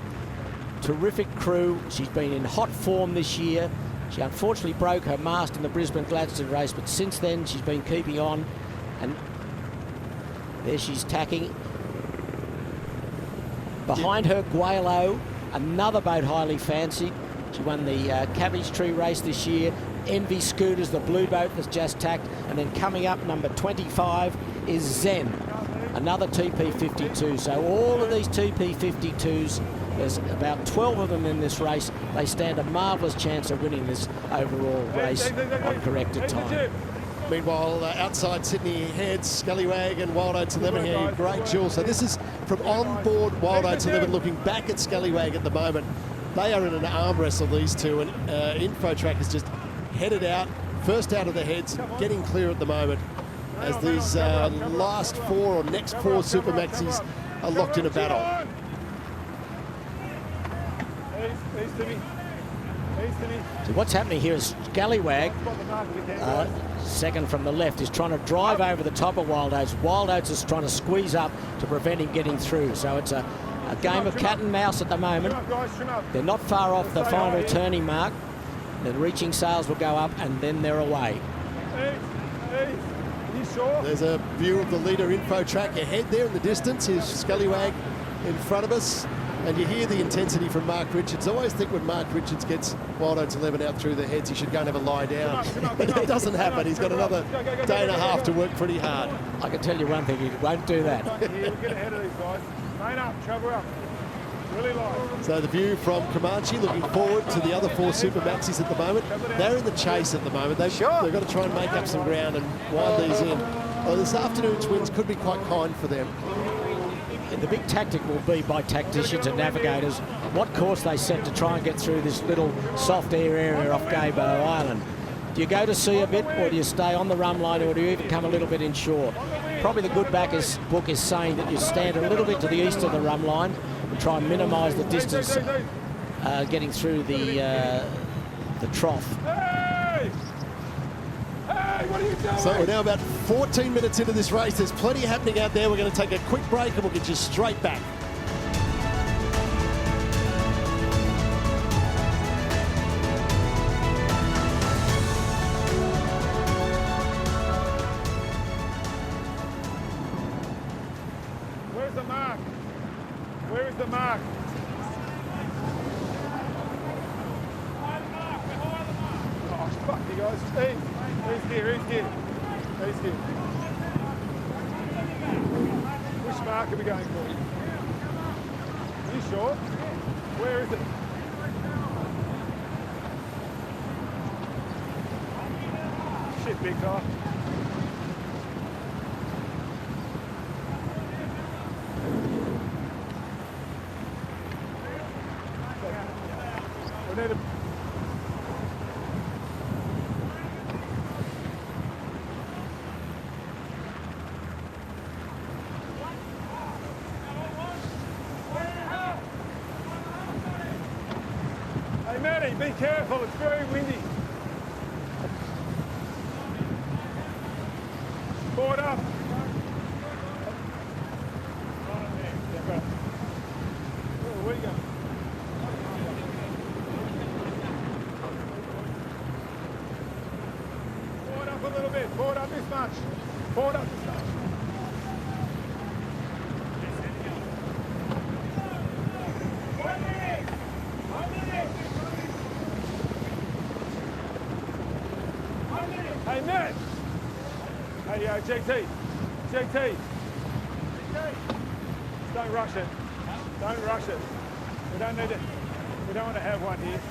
Terrific crew. She's been in hot form this year. She unfortunately broke her mast in the Brisbane Gladstone race, but since then she's been keeping on. And there she's tacking. Behind her, Guaylo, another boat highly fancied. She won the Cabbage Tree race this year. Envy Scooters, the blue boat that's just tacked. And then coming up, number 25 is Zen, another TP52. So all of these TP52s, there's about 12 of them in this race. They stand a marvellous chance of winning this overall race on corrected time. Meanwhile, outside Sydney Heads, Scallywag and Wild Oats 11 here. Great duel. So this is from on board Wild Oats 11, looking back at Scallywag at the moment. They are in an arm wrestle, these two, and Infotrack is just headed out, first out of the heads, getting clear at the moment as these last 4 or next 4 Super Maxis are locked in a battle. So what's happening here is Scallywag, second from the left, is trying to drive over the top of Wild Oats. Wild Oats is trying to squeeze up to prevent him getting through. So it's a game of cat and mouse at the moment. They're not far off the final turning mark. The reaching sails will go up and then they're away. There's a view of the leader Infotrack ahead there in the distance. Here's Scallywag in front of us. And you hear the intensity from Mark Richards. I always think when Mark Richards gets Wild Oats 11 out through the heads, he should go and have a lie down. But it doesn't happen. He's got another day and a half to work pretty hard. I can tell you one thing, he won't do that. We'll get ahead of these guys. Main up, travel up. Really light. So the view from Comanche, looking forward to the other 4 Super Maxis at the moment. They're in the chase at the moment. They've got to try and make up some ground and wind these in. Well, this afternoon's winds could be quite kind for them. The big tactic will be by tacticians and navigators what course they set to try and get through this little soft air area off Gabo Island. Do you go to sea a bit, or do you stay on the rum line, or do you even come a little bit inshore? Probably the good book is saying that you stand a little bit to the east of the rum line and try and minimise the distance getting through the trough. So we're now about 14 minutes into this race. There's plenty happening out there. We're going to take a quick break and we'll get you straight back. Where's the mark? Where is the mark? Oh, fuck you guys. He's here. Which mark are we going for? Are you sure? Where is it? Shit, big car. We need a... Hey, Matty, be careful. It's very windy. Board up. Where are you going? Board up a little bit. Board up this much. Board up this much. Hey, Matt. Hey, JT. Don't rush it. Don't rush it. We don't need it. We don't want to have one here.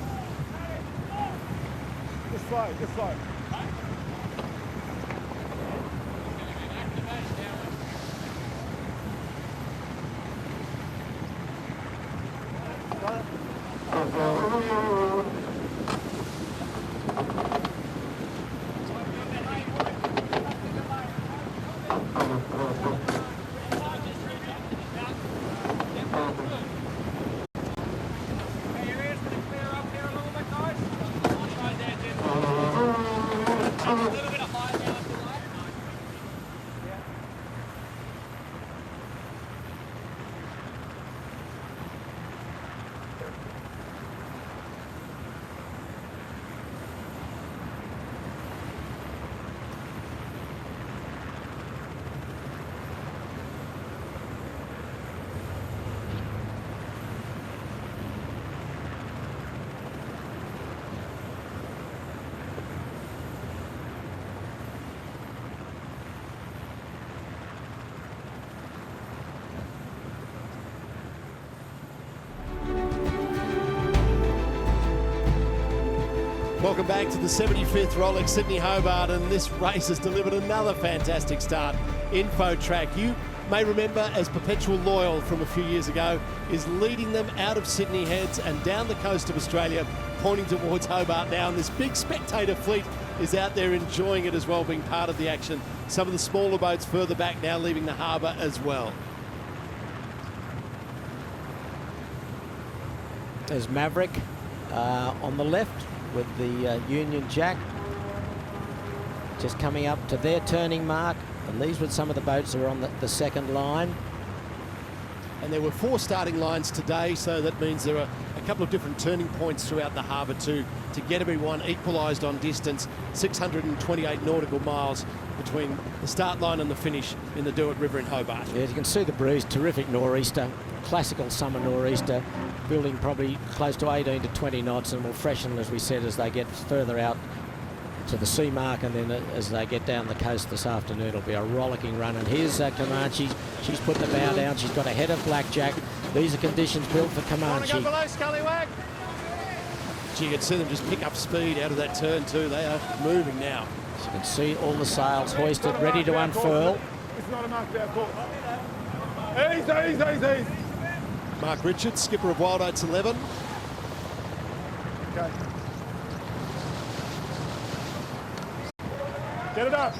Just slow, just slow. Welcome back to the 75th Rolex Sydney Hobart, and this race has delivered another fantastic start. InfoTrack, you may remember as Perpetual Loyal from a few years ago, is leading them out of Sydney Heads and down the coast of Australia, pointing towards Hobart now, and this big spectator fleet is out there enjoying it as well, being part of the action. Some of the smaller boats further back now leaving the harbour as well. There's Maverick on the left with the Union Jack just coming up to their turning mark, and these were some of the boats that were on the second line. And there were 4 starting lines today, so that means there are a couple of different turning points throughout the harbour to get everyone equalised on distance. 628 nautical miles between the start line and the finish in the Duet River in Hobart. Yeah, you can see the breeze, terrific nor'easter, classical summer nor'easter, building probably close to 18 to 20 knots, and will freshen, as we said, as they get further out to the sea mark, and then as they get down the coast this afternoon, it'll be a rollicking run. And here's Comanche. She's put the bow down. She's got a head of Blackjack. These are conditions built for Comanche. Go below, Scallywag. So you can see them just pick up speed out of that turn too. They are moving now. So you can see all the sails hoisted, ready to unfurl. It's not a marked out course. Ease. Mark Richards, skipper of Wild Oats 11. Okay. Get it up.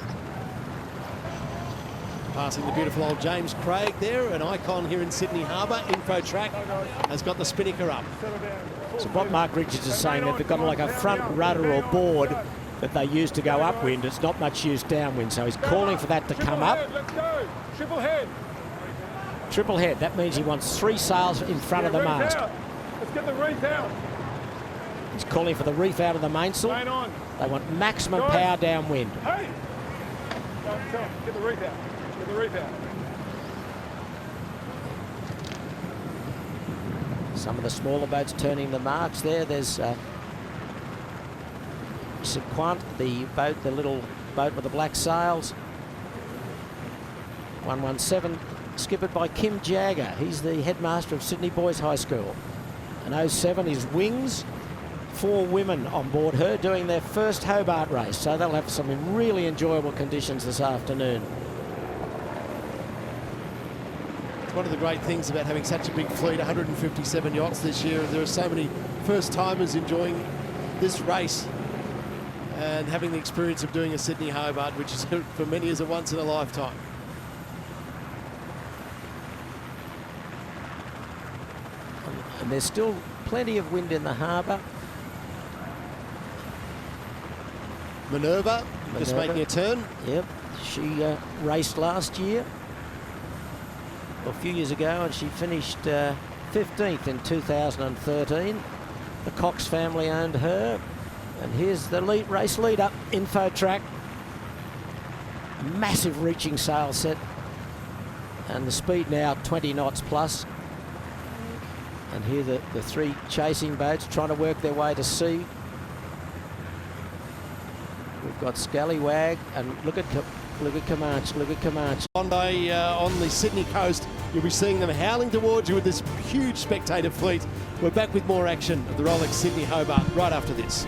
Passing the beautiful old James Craig there, an icon here in Sydney Harbour. InfoTrack has got the spinnaker up. Settle down. So what Mark Richards is saying, that they've got like a front rudder or board that they use to go upwind. It's not much used downwind, so he's calling for that to come up. Let's go. Triple head. Triple head, that means he wants 3 sails in front of the mast. Let's get the reef out. He's calling for the reef out of the mainsail. Main on. They want maximum power downwind. Hey! Get the reef out. Get the reef out. Some of the smaller boats turning the marks there. There's Sequant, the boat, the little boat with the black sails. 117, skippered by Kim Jagger. He's the headmaster of Sydney Boys High School. And 07 is Wings. 4 women on board her doing their first Hobart race, so they'll have some really enjoyable conditions this afternoon. It's one of the great things about having such a big fleet, 157 yachts this year. There are so many first-timers enjoying this race and having the experience of doing a Sydney Hobart, which is for many is a once in a lifetime. And there's still plenty of wind in the harbour. Minerva, just Minerva. making a turn. Yep, she raced last year, or a few years ago, and she finished 15th in 2013. The Cox family owned her. And here's the race leader, Info Track. Massive reaching sail set. And the speed now 20 knots plus. And here the three chasing boats trying to work their way to sea. We've got Scallywag and look at Comanche. On the Sydney coast, you'll be seeing them howling towards you with this huge spectator fleet. We're back with more action of the Rolex Sydney Hobart right after this.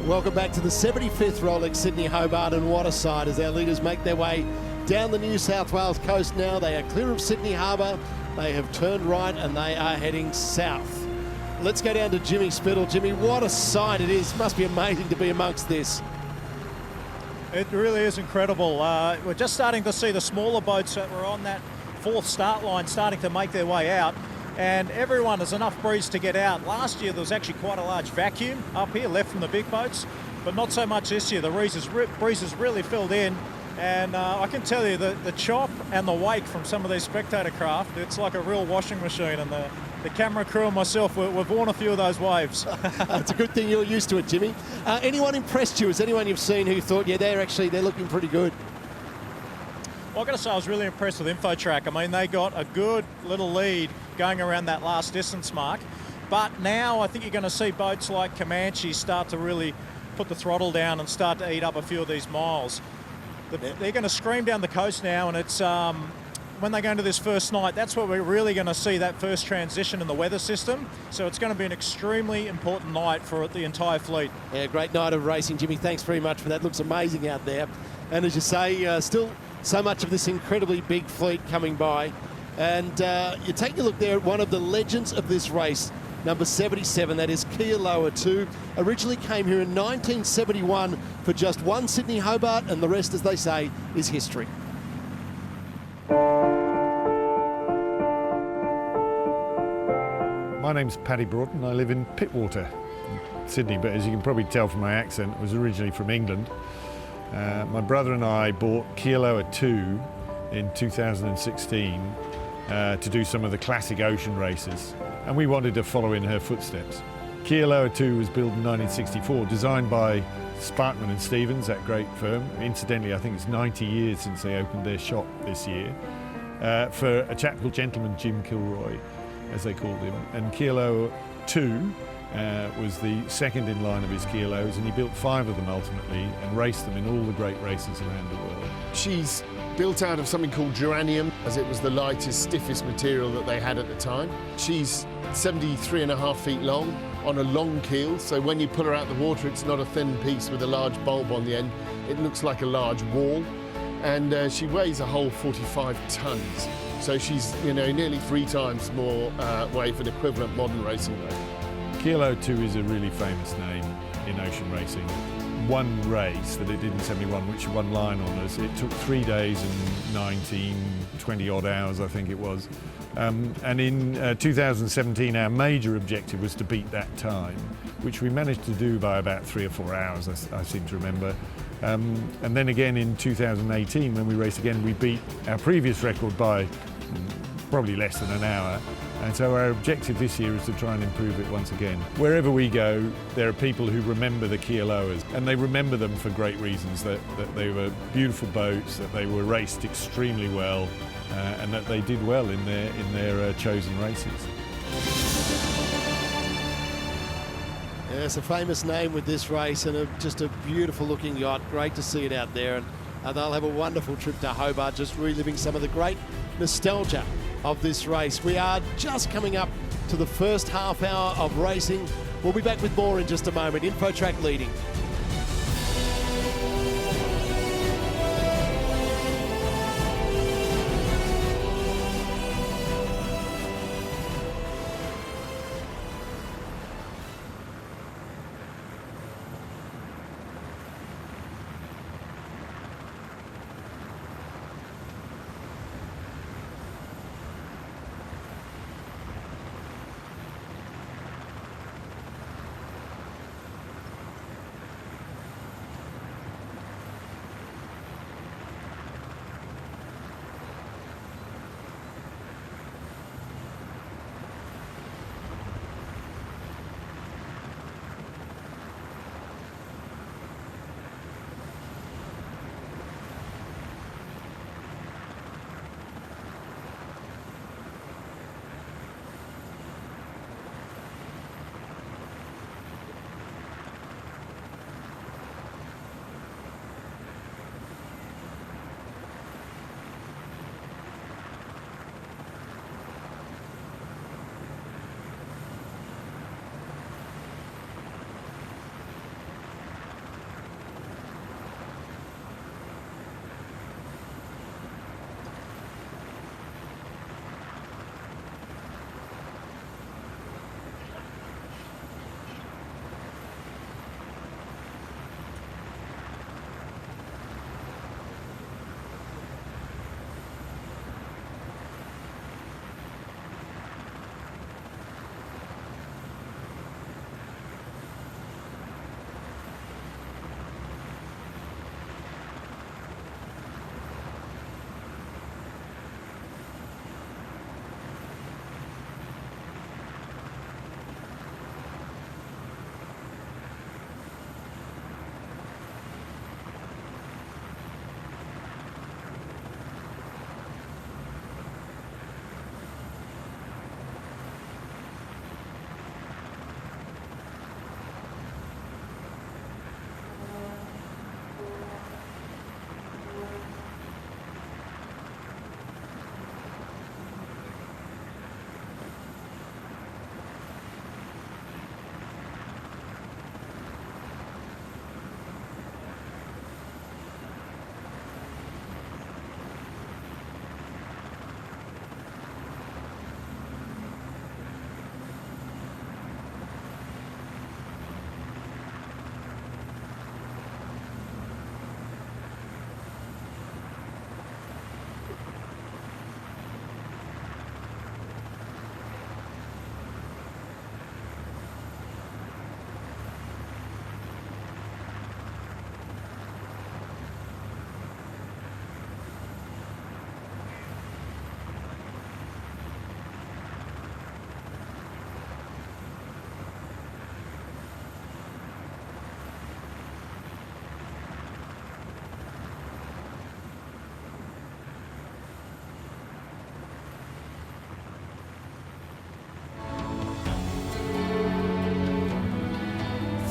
Welcome back to the 75th Rolex Sydney Hobart, and what a sight as our leaders make their way down the New South Wales coast now. They are clear of Sydney Harbour. They have turned right and they are heading south. Let's go down to Jimmy Spittle. Jimmy, what a sight it is. Must be amazing to be amongst this. It really is incredible. We're just starting to see the smaller boats that were on that fourth start line starting to make their way out. And everyone has enough breeze to get out. Last year there was actually quite a large vacuum up here left from the big boats, but not so much this year. The breeze has really filled in, and I can tell you that the chop and the wake from some of these spectator craft, it's like a real washing machine, and the camera crew and myself, we've worn a few of those waves. It's a good thing you're used to it, Jimmy. Anyone impressed you? Is anyone you've seen who thought, yeah, they're looking pretty good? Well, I've got to say I was really impressed with InfoTrack. I mean, they got a good little lead going around that last distance mark. But now I think you're going to see boats like Comanche start to really put the throttle down and start to eat up a few of these miles. They're going to scream down the coast now, and it's when they go into this first night, that's where we're really going to see that first transition in the weather system. So it's going to be an extremely important night for the entire fleet. Yeah, great night of racing, Jimmy. Thanks very much for that. Looks amazing out there. And as you say, still so much of this incredibly big fleet coming by. And you take a look there at one of the legends of this race, number 77, that is Kealoha 2. Originally came here in 1971 for just one Sydney Hobart, and the rest, as they say, is history. My name's Paddy Broughton. I live in Pittwater, Sydney, but as you can probably tell from my accent, I was originally from England. My brother and I bought Kealoha 2 in 2016 to do some of the classic ocean races, and we wanted to follow in her footsteps. Kealoha 2 was built in 1964, designed by Sparkman and Stevens, that great firm. Incidentally, I think it's 90 years since they opened their shop this year, for a chap called Gentleman Jim Kilroy, as they called him. And Kealoha 2 was the second in line of his Kealohas, and he built 5 of them ultimately and raced them in all the great races around the world. She's built out of something called geranium, as it was the lightest, stiffest material that they had at the time. She's 73.5 feet long on a long keel, so when you pull her out the water, it's not a thin piece with a large bulb on the end. It looks like a large wall, and she weighs a whole 45 tons. So she's, nearly 3 times more weight for an equivalent modern racing boat. Kealoha 2 is a really famous name in ocean racing. One race that it did in 71, which won line honours, it took 3 days and 20 odd hours, I think it was. And in 2017, our major objective was to beat that time, which we managed to do by about 3 or 4 hours, I seem to remember. And then again in 2018, when we raced again, we beat our previous record by probably less than an hour. And so our objective this year is to try and improve it once again. Wherever we go, there are people who remember the Kealohas, and they remember them for great reasons, that they were beautiful boats, that they were raced extremely well, and that they did well in their chosen races. Yeah, it's a famous name with this race, and just a beautiful looking yacht. Great to see it out there, and they'll have a wonderful trip to Hobart, just reliving some of the great nostalgia of this race. We are just coming up to the first half hour of racing. We'll be back with more in just a moment. InfoTrack leading.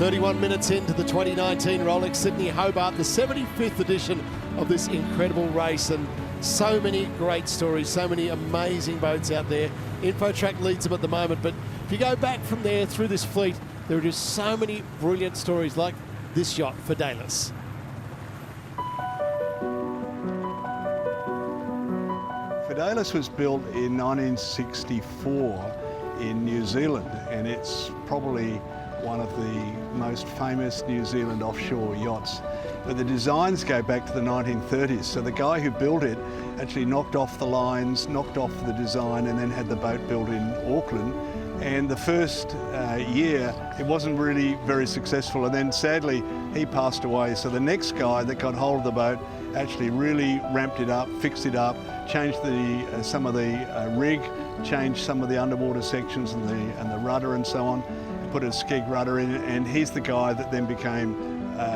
31 minutes into the 2019 Rolex Sydney Hobart, the 75th edition of this incredible race, and so many great stories, so many amazing boats out there. InfoTrack leads them at the moment, but if you go back from there through this fleet, there are just so many brilliant stories like this yacht for Fidelis. Fidelis was built in 1964 in New Zealand, and it's probably one of the most famous New Zealand offshore yachts. But the designs go back to the 1930s, so the guy who built it actually knocked off the lines, knocked off the design, and then had the boat built in Auckland. And the first year, it wasn't really very successful, and then sadly, he passed away. So the next guy that got hold of the boat actually really ramped it up, fixed it up, changed some of the rig, changed some of the underwater sections and the rudder and so on, put a skeg rudder in it, and he's the guy that then became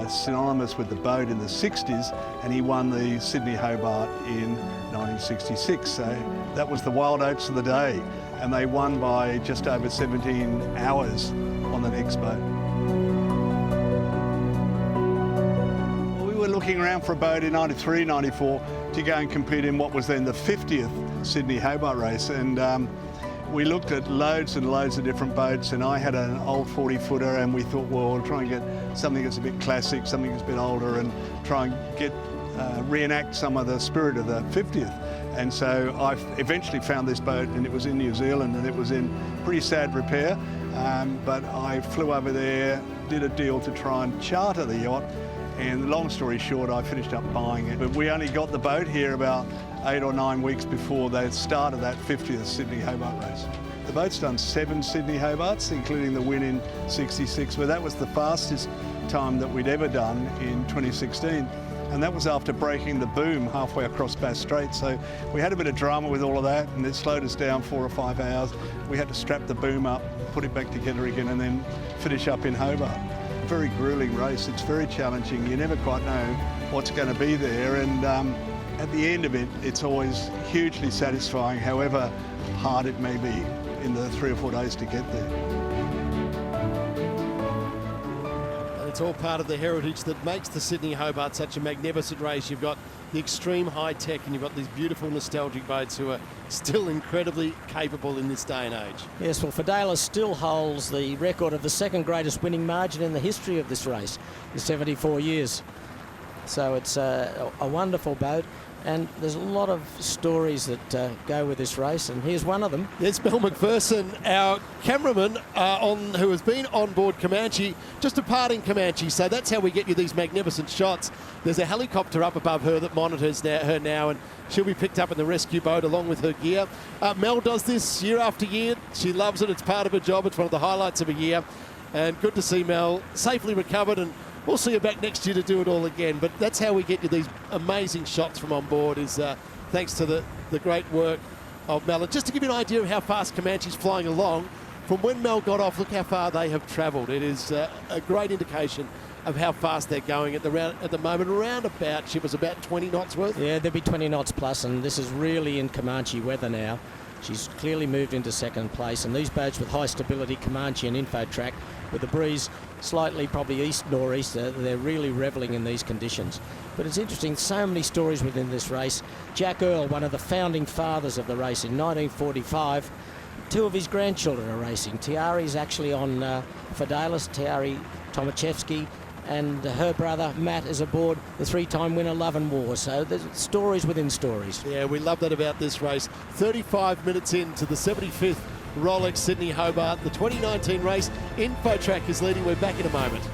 synonymous with the boat in the 60s, and he won the Sydney Hobart in 1966. So that was the wild oats of the day, and they won by just over 17 hours on the next boat. We were looking around for a boat in 93, 94 to go and compete in what was then the 50th Sydney Hobart race, and we looked at loads and loads of different boats, and I had an old 40-footer, and we thought, well, we'll try and get something that's a bit classic, something that's a bit older, and try and get reenact some of the spirit of the 50th. And so I eventually found this boat, and it was in New Zealand, and it was in pretty sad repair, but I flew over there, did a deal to try and charter the yacht, and long story short, I finished up buying it. But we only got the boat here about 8 or 9 weeks before they started that 50th Sydney Hobart race. The boat's done 7 Sydney Hobarts, including the win in '66, but that was the fastest time that we'd ever done in 2016. And that was after breaking the boom halfway across Bass Strait. So we had a bit of drama with all of that, and it slowed us down 4 or 5 hours. We had to strap the boom up, put it back together again, and then finish up in Hobart. Very grueling race. It's very challenging. You never quite know what's going to be there, and at the end of it, it's always hugely satisfying, however hard it may be in the 3 or 4 days to get there. And it's all part of the heritage that makes the Sydney Hobart such a magnificent race. You've got the extreme high tech, and you've got these beautiful nostalgic boats who are still incredibly capable in this day and age. Yes, well, Fidelis still holds the record of the second greatest winning margin in the history of this race, in 74 years. So it's a wonderful boat, and there's a lot of stories that go with this race, and here's one of them. There's Mel McPherson, our cameraman, who has been on board Comanche, just departing Comanche. So that's how we get you these magnificent shots. There's a helicopter up above her that monitors her now, and she'll be picked up in the rescue boat along with her gear. Mel does this year after year. She loves it. It's part of her job. It's one of the highlights of a year, and good to see Mel safely recovered, and we'll see you back next year to do it all again. But that's how we get you these amazing shots from on board, is thanks to the great work of Mel. And just to give you an idea of how fast Comanche's flying along, from when Mel got off, look how far they have travelled. It is a great indication of how fast they're going at the moment. Around about, she was about 20 knots worth. Yeah, there'll be 20 knots plus, and this is really in Comanche weather now. She's clearly moved into second place, and these boats with high stability, Comanche and InfoTrack, with the breeze slightly probably east-nor'easter, they're really revelling in these conditions. But it's interesting, so many stories within this race. Jack Earl, one of the founding fathers of the race in 1945, 2 of his grandchildren are racing. Tiari's actually on Fidelis, Tiari Tomaszewski, and her brother Matt is aboard the 3-time winner Love and War. So there's stories within stories. Yeah, we love that about this race. 35 minutes into the 75th Rolex Sydney Hobart, the 2019 race. InfoTrack is leading. We're back in a moment.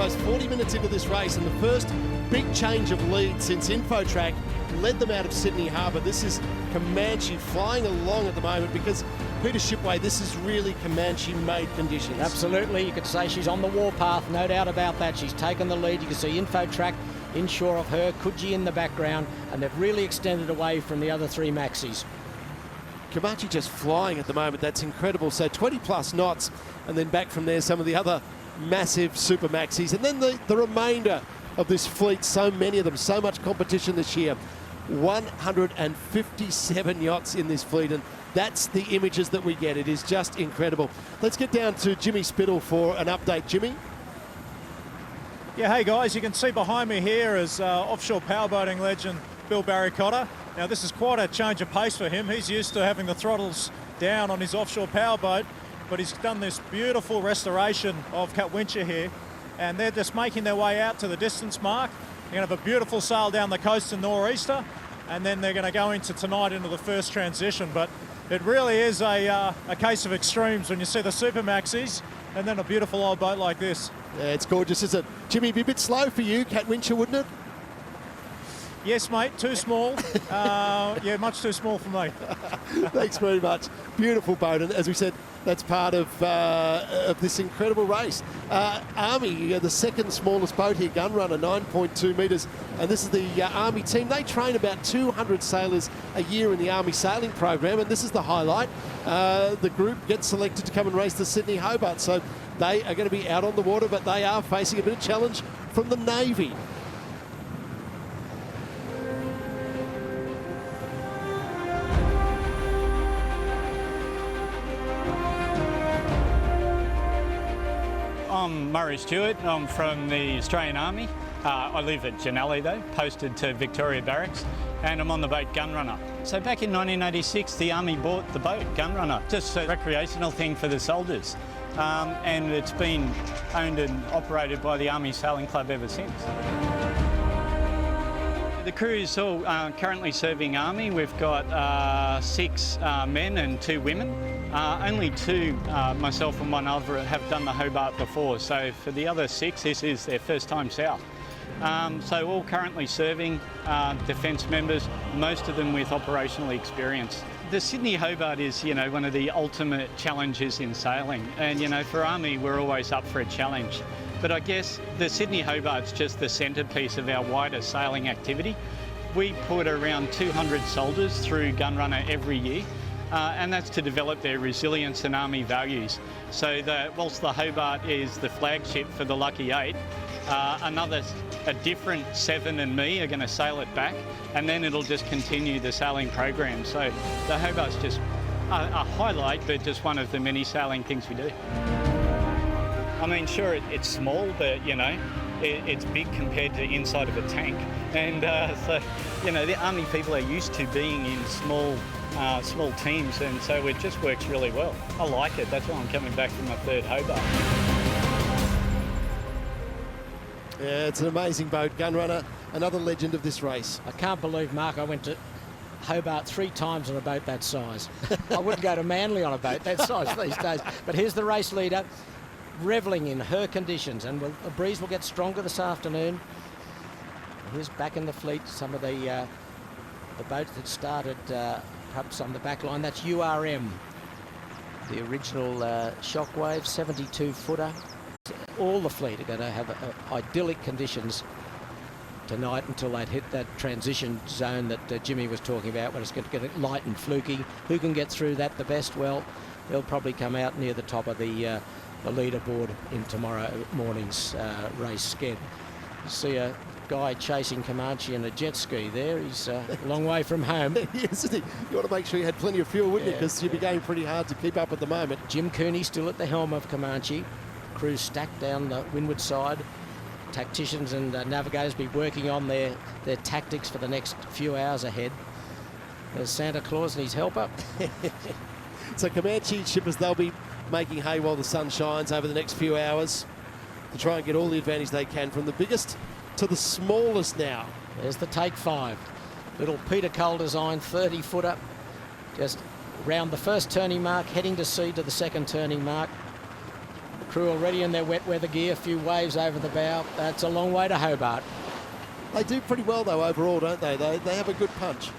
almost 40 minutes into this race, and the first big change of lead since InfoTrack led them out of Sydney Harbour. This is Comanche flying along at the moment because, Peter Shipway, this is really Comanche-made conditions. Absolutely, you could say she's on the warpath, no doubt about that. She's taken the lead. You can see InfoTrack inshore of her, Coogee in the background, and they've really extended away from the other three maxis. Comanche just flying at the moment. That's incredible. So 20 plus knots, and then back from there some of the other massive super maxis, and then the remainder of this fleet, so many of them, so much competition this year. 157 yachts in this fleet, and that's the images that we get. It is just incredible. Let's get down to Jimmy Spittle for an update. Jimmy? Yeah, hey guys, you can see behind me here is offshore powerboating legend Bill Barry-Cotter. Now this is quite a change of pace for him. He's used to having the throttles down on his offshore powerboat, but he's done this beautiful restoration of Catwincher here, and they're just making their way out to the distance mark. They're going to have a beautiful sail down the coast in nor'easter, and then they're going to go into tonight into the first transition. But it really is a case of extremes when you see the super maxis and then a beautiful old boat like this. Yeah, it's gorgeous, isn't it? Jimmy, it'd be a bit slow for you, Catwincher, wouldn't it? Yes, mate, too small. Yeah, much too small for me. Thanks very much. Beautiful boat, and as we said, that's part of this incredible race. Army, the second smallest boat here, Gunrunner, 9.2 metres, and this is the Army team. They train about 200 sailors a year in the Army sailing program, and this is the highlight. The group gets selected to come and race the Sydney Hobart, so they are going to be out on the water, but they are facing a bit of challenge from the Navy. I'm Murray Stewart. I'm from the Australian Army. I live at Janelli though, posted to Victoria Barracks, and I'm on the boat Gunrunner. So back in 1986, the Army bought the boat Gunrunner, just a recreational thing for the soldiers. And it's been owned and operated by the Army Sailing Club ever since. The crew is all currently serving Army. We've got 6 men and 2 women. Only 2, myself and one other, have done the Hobart before. So for the other 6, this is their first time south. So all currently serving defence members, most of them with operational experience. The Sydney Hobart is, one of the ultimate challenges in sailing. And, for Army, we're always up for a challenge. But I guess the Sydney Hobart's just the centrepiece of our wider sailing activity. We put around 200 soldiers through Gunrunner every year, and that's to develop their resilience and Army values. So whilst the Hobart is the flagship for the Lucky 8, a different 7 and me are going to sail it back, and then it'll just continue the sailing program. So the Hobart's just a highlight, but just one of the many sailing things we do. I mean, sure, it's small, but, it's big compared to inside of a tank. And so, the Army people are used to being in small teams, and so it just works really well. I like it. That's why I'm coming back for my 3rd Hobart. Yeah, it's an amazing boat, Gunrunner, another legend of this race. I can't believe, Mark, I went to Hobart 3 times on a boat that size. I wouldn't go to Manly on a boat that size these days. But here's the race leader, revelling in her conditions, and the breeze will get stronger this afternoon. Here's back in the fleet some of the boats that started perhaps on the back line. That's URM, the original Shockwave 72-footer. All the fleet are going to have idyllic conditions tonight until they hit that transition zone that Jimmy was talking about, when it's going to get light and fluky. Who can get through that the best? Well, they'll probably come out near the top of the leaderboard in tomorrow morning's race sked. You see a guy chasing Comanche in a jet ski there. He's a long way from home. Yes, isn't he? You want to make sure you had plenty of fuel, wouldn't you? Because you'd be going pretty hard to keep up at the moment. Jim Cooney still at the helm of Comanche. Crew stacked down the windward side. Tacticians and navigators be working on their tactics for the next few hours ahead. There's Santa Claus and his helper. So Comanche shippers, they'll be making hay while the sun shines over the next few hours to try and get all the advantage they can from the biggest to the smallest now. There's the Take 5. Little Peter Cole design 30-footer. Just round the first turning mark, heading to sea to the second turning mark. Crew already in their wet weather gear, a few waves over the bow. That's a long way to Hobart. They do pretty well, though, overall, don't they? They have a good punch.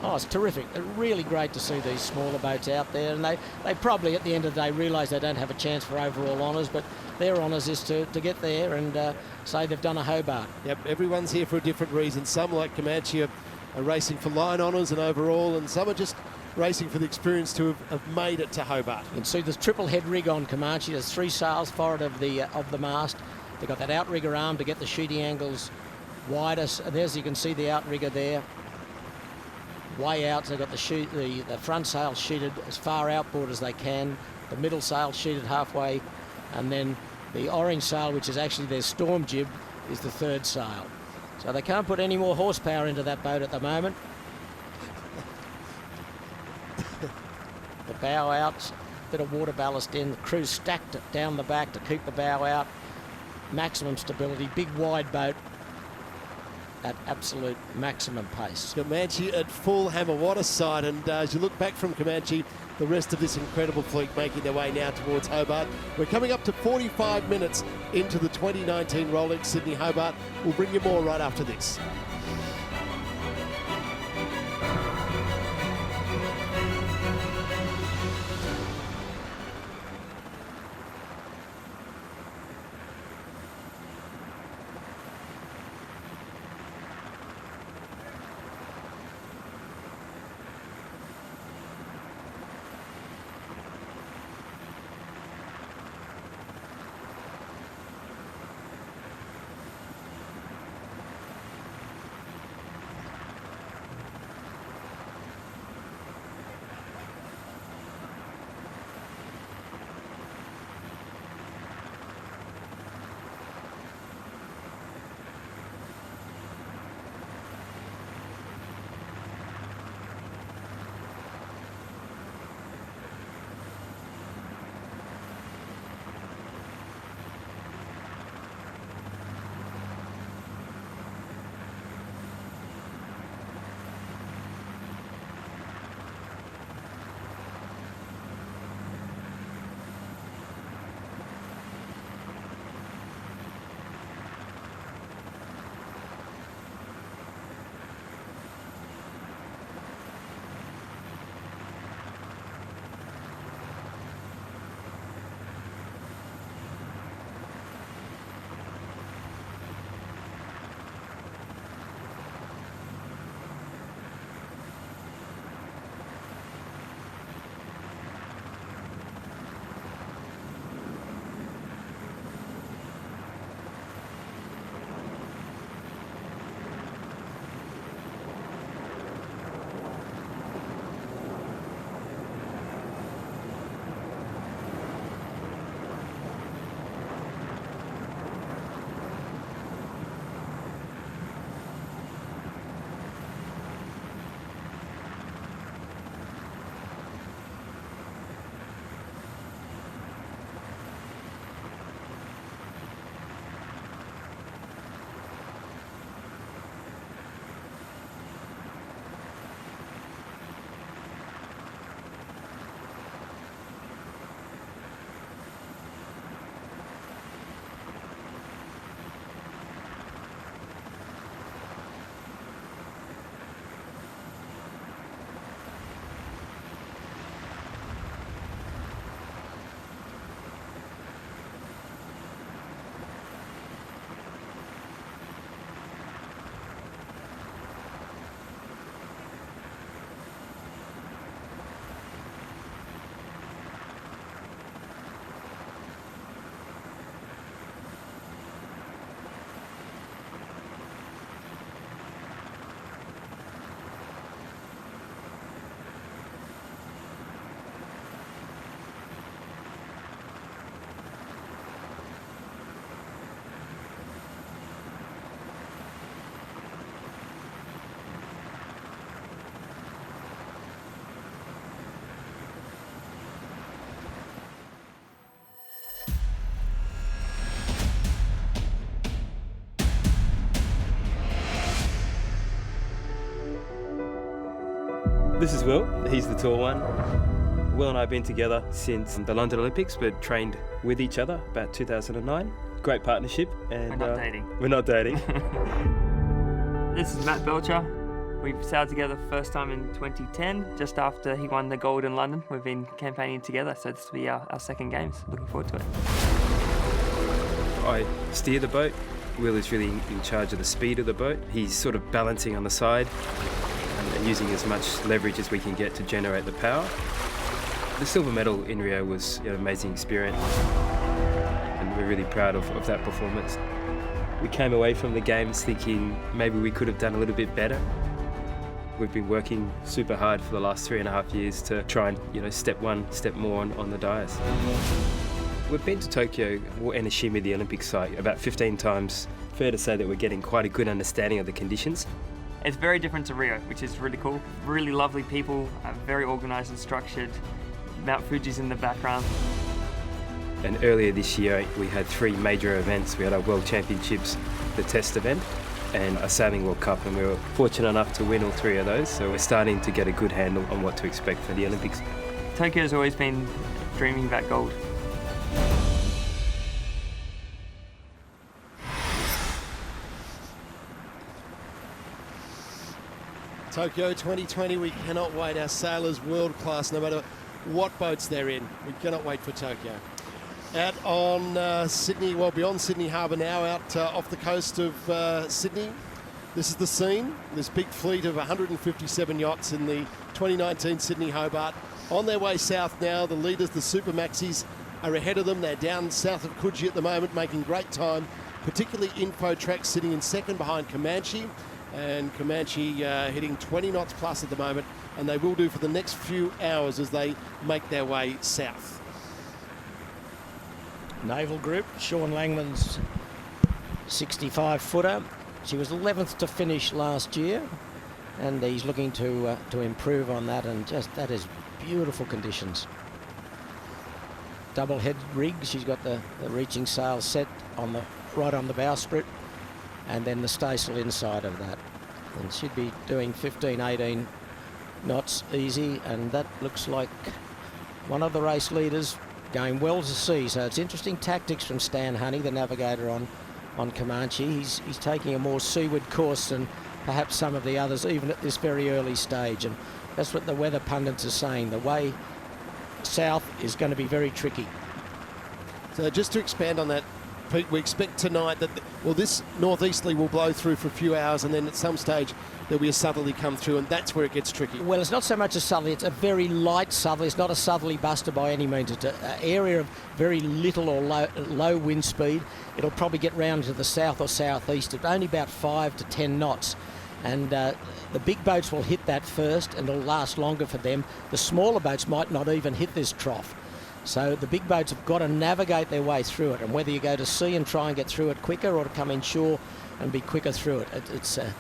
Oh, it's terrific. It's really great to see these smaller boats out there, and they probably, at the end of the day, realise they don't have a chance for overall honours, but their honours is to get there and say they've done a Hobart. Yep, everyone's here for a different reason. Some, like Comanche, are racing for line honours and overall, and some are just racing for the experience to have made it to Hobart. You can see the triple head rig on Comanche. There's 3 sails forward of the mast. They've got that outrigger arm to get the sheeting angles wider. There's, you can see the outrigger there. Way out, so they've got the front sail sheeted as far outboard as they can, the middle sail sheeted halfway, and then the orange sail, which is actually their storm jib, is the 3rd sail. So they can't put any more horsepower into that boat at the moment. The bow out, bit of water ballast in, the crew's stacked down the back to keep the bow out. Maximum stability, big wide boat at absolute maximum pace. Comanche at full hammer. What a sight. And as you look back from Comanche, the rest of this incredible fleet making their way now towards Hobart. We're coming up to 45 minutes into the 2019 Rolex Sydney Hobart. We'll bring you more right after this. This is Will, he's the tall one. Will and I have been together since the London Olympics, but trained with each other about 2009. Great partnership. And we're not dating. We're not dating. This is Matt Belcher. We sailed together first time in 2010, just after he won the gold in London. We've been campaigning together, so this will be our second games. Looking forward to it. I steer the boat. Will is really in charge of the speed of the boat. He's sort of balancing on the side and using as much leverage as we can get to generate the power. The silver medal in Rio was an amazing experience, and we're really proud of that performance. We came away from the games thinking maybe we could have done a little bit better. We've been working super hard for the last 3.5 years to try and, step one step more on the dais. We've been to Tokyo or Enoshima, the Olympic site, about 15 times. Fair to say that we're getting quite a good understanding of the conditions. It's very different to Rio, which is really cool. Really lovely people, very organised and structured. Mount Fuji's in the background. And earlier this year, we had 3 major events. We had our World Championships, the test event, and a Sailing World Cup, and we were fortunate enough to win all 3 of those. So we're starting to get a good handle on what to expect for the Olympics. Tokyo's always been dreaming about gold. Tokyo 2020, we cannot wait. Our sailors world class, no matter what boats they're in. We cannot wait for Tokyo. Out on Sydney, well beyond Sydney Harbour now, out off the coast of Sydney. This is the scene. This big fleet of 157 yachts in the 2019 Sydney Hobart. On their way south now, the leaders, the Super Maxis, are ahead of them. They're down south of Coogee at the moment, making great time, particularly Infotrack sitting in second behind Comanche. And Comanche hitting 20 knots plus at the moment, and they will do for the next few hours as they make their way south. Naval Group, Sean Langman's 65-footer. She was 11th to finish last year, and he's looking to improve on that, and just that is beautiful conditions. Double head rig, she's got the reaching sail set on right on the bowsprit, and then the staysail inside of that. And she'd be doing 15, 18 knots easy, and that looks like one of the race leaders going well to sea. So it's interesting tactics from Stan Honey, the navigator on Comanche. He's taking a more seaward course than perhaps some of the others, even at this very early stage. And that's what the weather pundits are saying. The way south is going to be very tricky. So just to expand on that, Pete, we expect tonight that, this northeasterly will blow through for a few hours, and then at some stage there'll be a southerly come through, and that's where it gets tricky. Well, it's not so much a southerly, it's a very light southerly. It's not a southerly buster by any means. It's an area of very little or low wind speed. It'll probably get round to the south or southeast at only about 5 to 10 knots. And the big boats will hit that first, and it'll last longer for them. The smaller boats might not even hit this trough. So the big boats have got to navigate their way through it, and whether you go to sea and try and get through it quicker or to come inshore and be quicker through it. It's a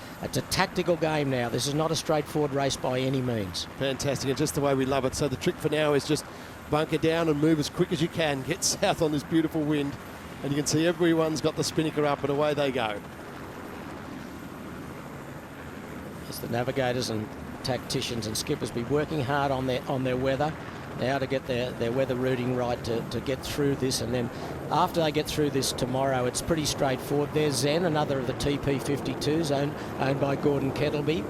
tactical game now. This is not a straightforward race by any means. Fantastic, and just the way we love it. So the trick for now is just bunker down and move as quick as you can. Get south on this beautiful wind, and you can see everyone's got the spinnaker up, and away they go. As the navigators and tacticians and skippers be working hard on their weather now to get their weather routing right to get through this, and then after they get through this tomorrow, it's pretty straightforward. There's Zen, another of the TP52s owned by Gordon Kettleby.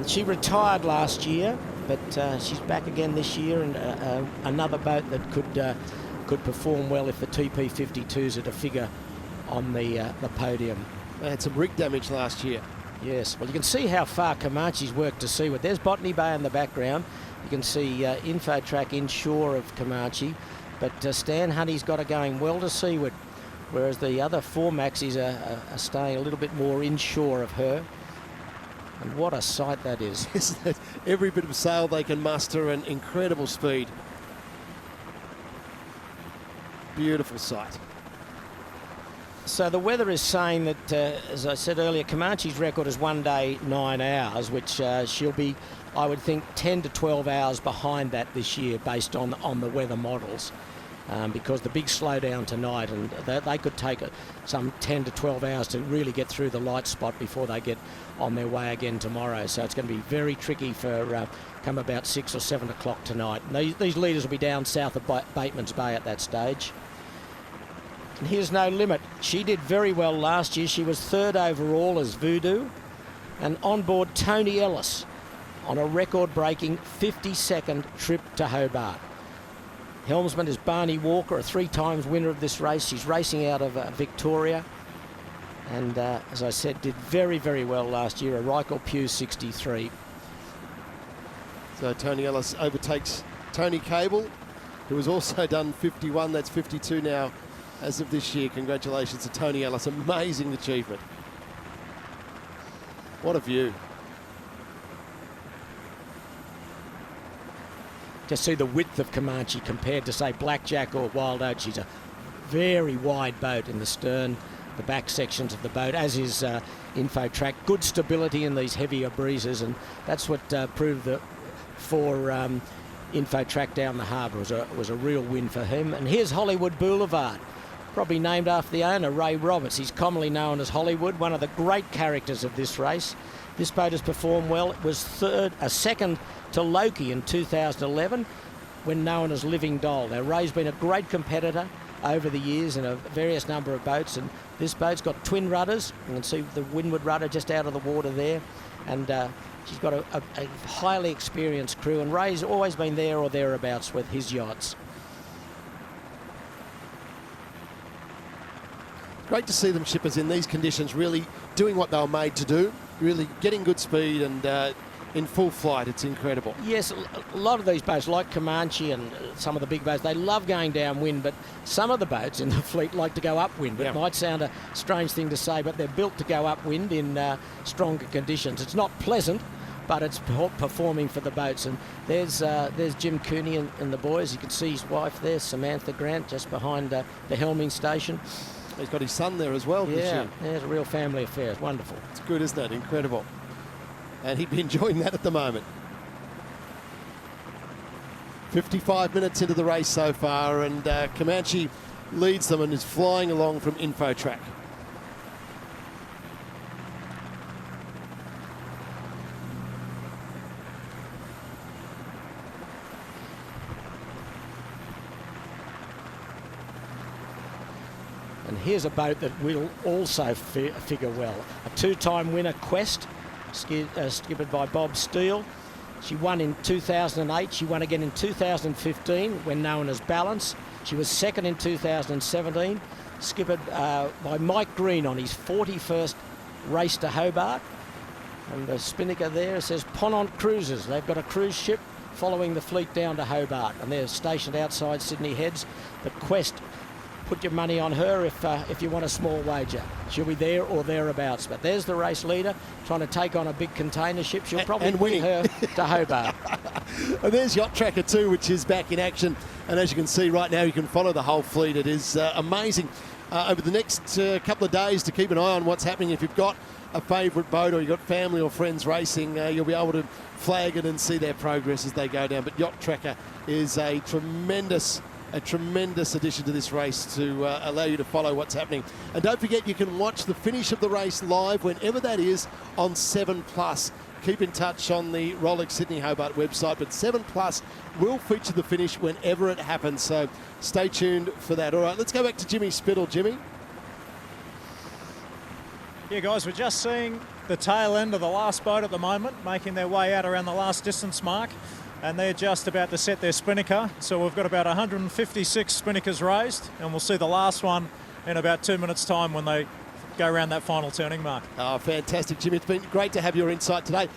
She retired last year, but she's back again this year, and another boat that could perform well if the TP52s are to figure on the podium. They had some rig damage last year. Yes, well, you can see how far Comanche's worked to seaward. There's Botany Bay in the background. You can see Infotrack inshore of Comanche, but Stan Honey's got her going well to seaward, whereas the other 4 Maxis are staying a little bit more inshore of her. And what a sight that is. Isn't it? Every bit of sail they can muster, and incredible speed. Beautiful sight. So the weather is saying that, as I said earlier, Comanche's record is 1 day, 9 hours, which she'll be, I would think, 10 to 12 hours behind that this year based on the weather models. because the big slowdown tonight, and they could take some 10 to 12 hours to really get through the light spot before they get on their way again tomorrow. So it's going to be very tricky for come about 6 or 7 o'clock tonight. And these leaders will be down south of Bateman's Bay at that stage. And here's No Limit. She did very well last year. She was 3rd overall as Voodoo. And on board Tony Ellis on a record-breaking 52nd trip to Hobart. Helmsman is Barney Walker, a 3-times winner of this race. She's racing out of Victoria. And as I said, did very, very well last year. A Reichel Pugh 63. So Tony Ellis overtakes Tony Cable, who has also done 51. That's 52 now as of this year. Congratulations to Tony Ellis. Amazing achievement. What a view. Just see the width of Comanche compared to, say, Blackjack or Wild Oat. She's a very wide boat in the stern, the back sections of the boat, as is Infotrack. Good stability in these heavier breezes, and that's what proved that for Infotrack down the harbour. Was a real win for him. And here's Hollywood Boulevard, probably named after the owner, Ray Roberts. He's commonly known as Hollywood, one of the great characters of this race. This boat has performed well. It was second to Loki in 2011, when known as Living Doll. Now, Ray's been a great competitor over the years in a various number of boats, and this boat's got twin rudders. You can see the windward rudder just out of the water there, and she's got a highly experienced crew, and Ray's always been there or thereabouts with his yachts. Great to see them, shippers, in these conditions, really doing what they were made to do, really getting good speed and in full flight. It's incredible. Yes, a lot of these boats, like Comanche and some of the big boats, they love going downwind, but some of the boats in the fleet like to go upwind. It might sound a strange thing to say, but they're built to go upwind in stronger conditions. It's not pleasant, but it's performing for the boats. And there's Jim Cooney and the boys. You can see his wife there, Samantha Grant, just behind the helming station. He's got his son there as well. Yeah, it's a real family affair. It's wonderful. It's good, isn't it? Incredible. And he'd be enjoying that at the moment. 55 minutes into the race so far, and Comanche leads them and is flying along from Infotrack. And here's a boat that will also figure well. A 2-time winner, Quest, skippered by Bob Steele. She won in 2008. She won again in 2015 when known as Balance. She was second in 2017, skippered by Mike Green on his 41st race to Hobart. And the spinnaker there says Ponant Cruises. They've got a cruise ship following the fleet down to Hobart, and they're stationed outside Sydney Heads. But Quest, put your money on her if you want a small wager. She'll be there or thereabouts. But there's the race leader trying to take on a big container ship. She'll probably win her to Hobart. And there's Yacht Tracker 2, which is back in action. And as you can see right now, you can follow the whole fleet. It is amazing over the next couple of days to keep an eye on what's happening. If you've got a favourite boat or you've got family or friends racing, you'll be able to flag it and see their progress as they go down. But Yacht Tracker is a tremendous addition to this race to allow you to follow what's happening. And don't forget, you can watch the finish of the race live whenever that is on 7+. Keep in touch on the Rolex Sydney Hobart website, but 7+ will feature the finish whenever it happens, so stay tuned for that. All right, let's go back to Jimmy Spittle. Jimmy? Yeah, guys, we're just seeing the tail end of the last boat at the moment, making their way out around the last distance mark. And they're just about to set their spinnaker. So we've got about 156 spinnakers raised, and we'll see the last one in about 2 minutes' time when they go around that final turning mark. Oh, fantastic, Jimmy. It's been great to have your insight today.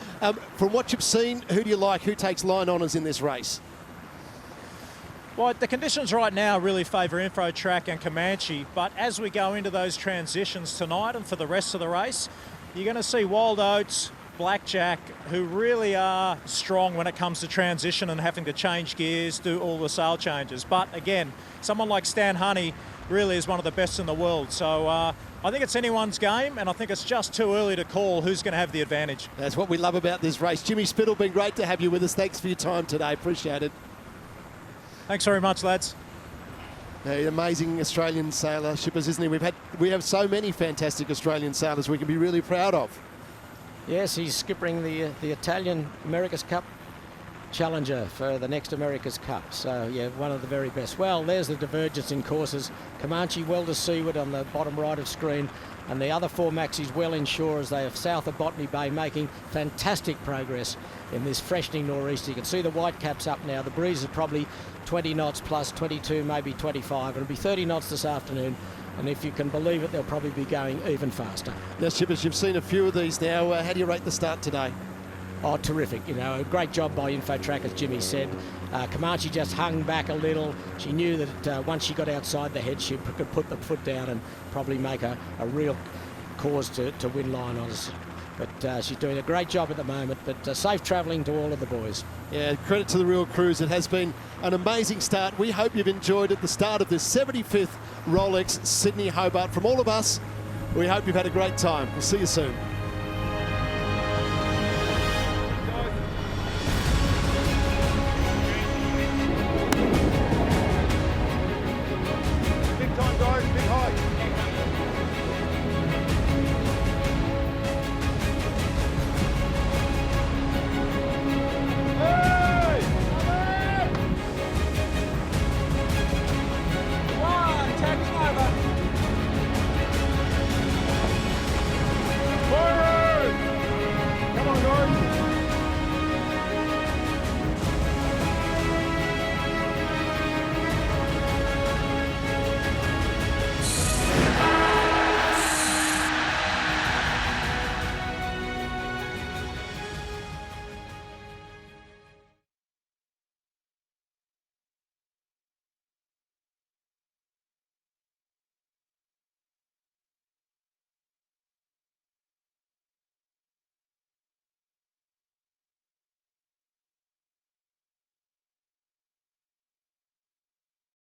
From what you've seen, who do you like? Who takes line honours in this race? Well, the conditions right now really favour Infotrack and Comanche, but as we go into those transitions tonight and for the rest of the race, you're going to see Wild Oats, Blackjack, who really are strong when it comes to transition and having to change gears, do all the sail changes. But again, someone like Stan Honey really is one of the best in the world. So I think it's anyone's game, and I think it's just too early to call who's going to have the advantage. That's what we love about this race. Jimmy Spittle, been great to have you with us. Thanks for your time today. Appreciate it. Thanks very much, lads. An amazing Australian sailor, shippers, isn't he? We have so many fantastic Australian sailors we can be really proud of. Yes, he's skippering the Italian America's Cup challenger for the next America's Cup. So, yeah, one of the very best. Well, there's the divergence in courses. Comanche well to seaward on the bottom right of screen, and the other 4 maxis well inshore as they are south of Botany Bay, making fantastic progress in this freshening nor'easter. You can see the white caps up now. The breeze is probably 20 knots plus 22, maybe 25. It'll be 30 knots this afternoon, and if you can believe it, they'll probably be going even faster. Now, shippers, you've seen a few of these now. How do you rate the start today? Oh, terrific. You know, a great job by InfoTrack, as Jimmy said. Comanche just hung back a little. She knew that once she got outside the head, she could put the foot down and probably make a real cause to win line on us. But she's doing a great job at the moment, but safe travelling to all of the boys. Yeah, credit to the Real Crews. It has been an amazing start. We hope you've enjoyed it, the start of this 75th Rolex Sydney Hobart. From all of us, we hope you've had a great time. We'll see you soon.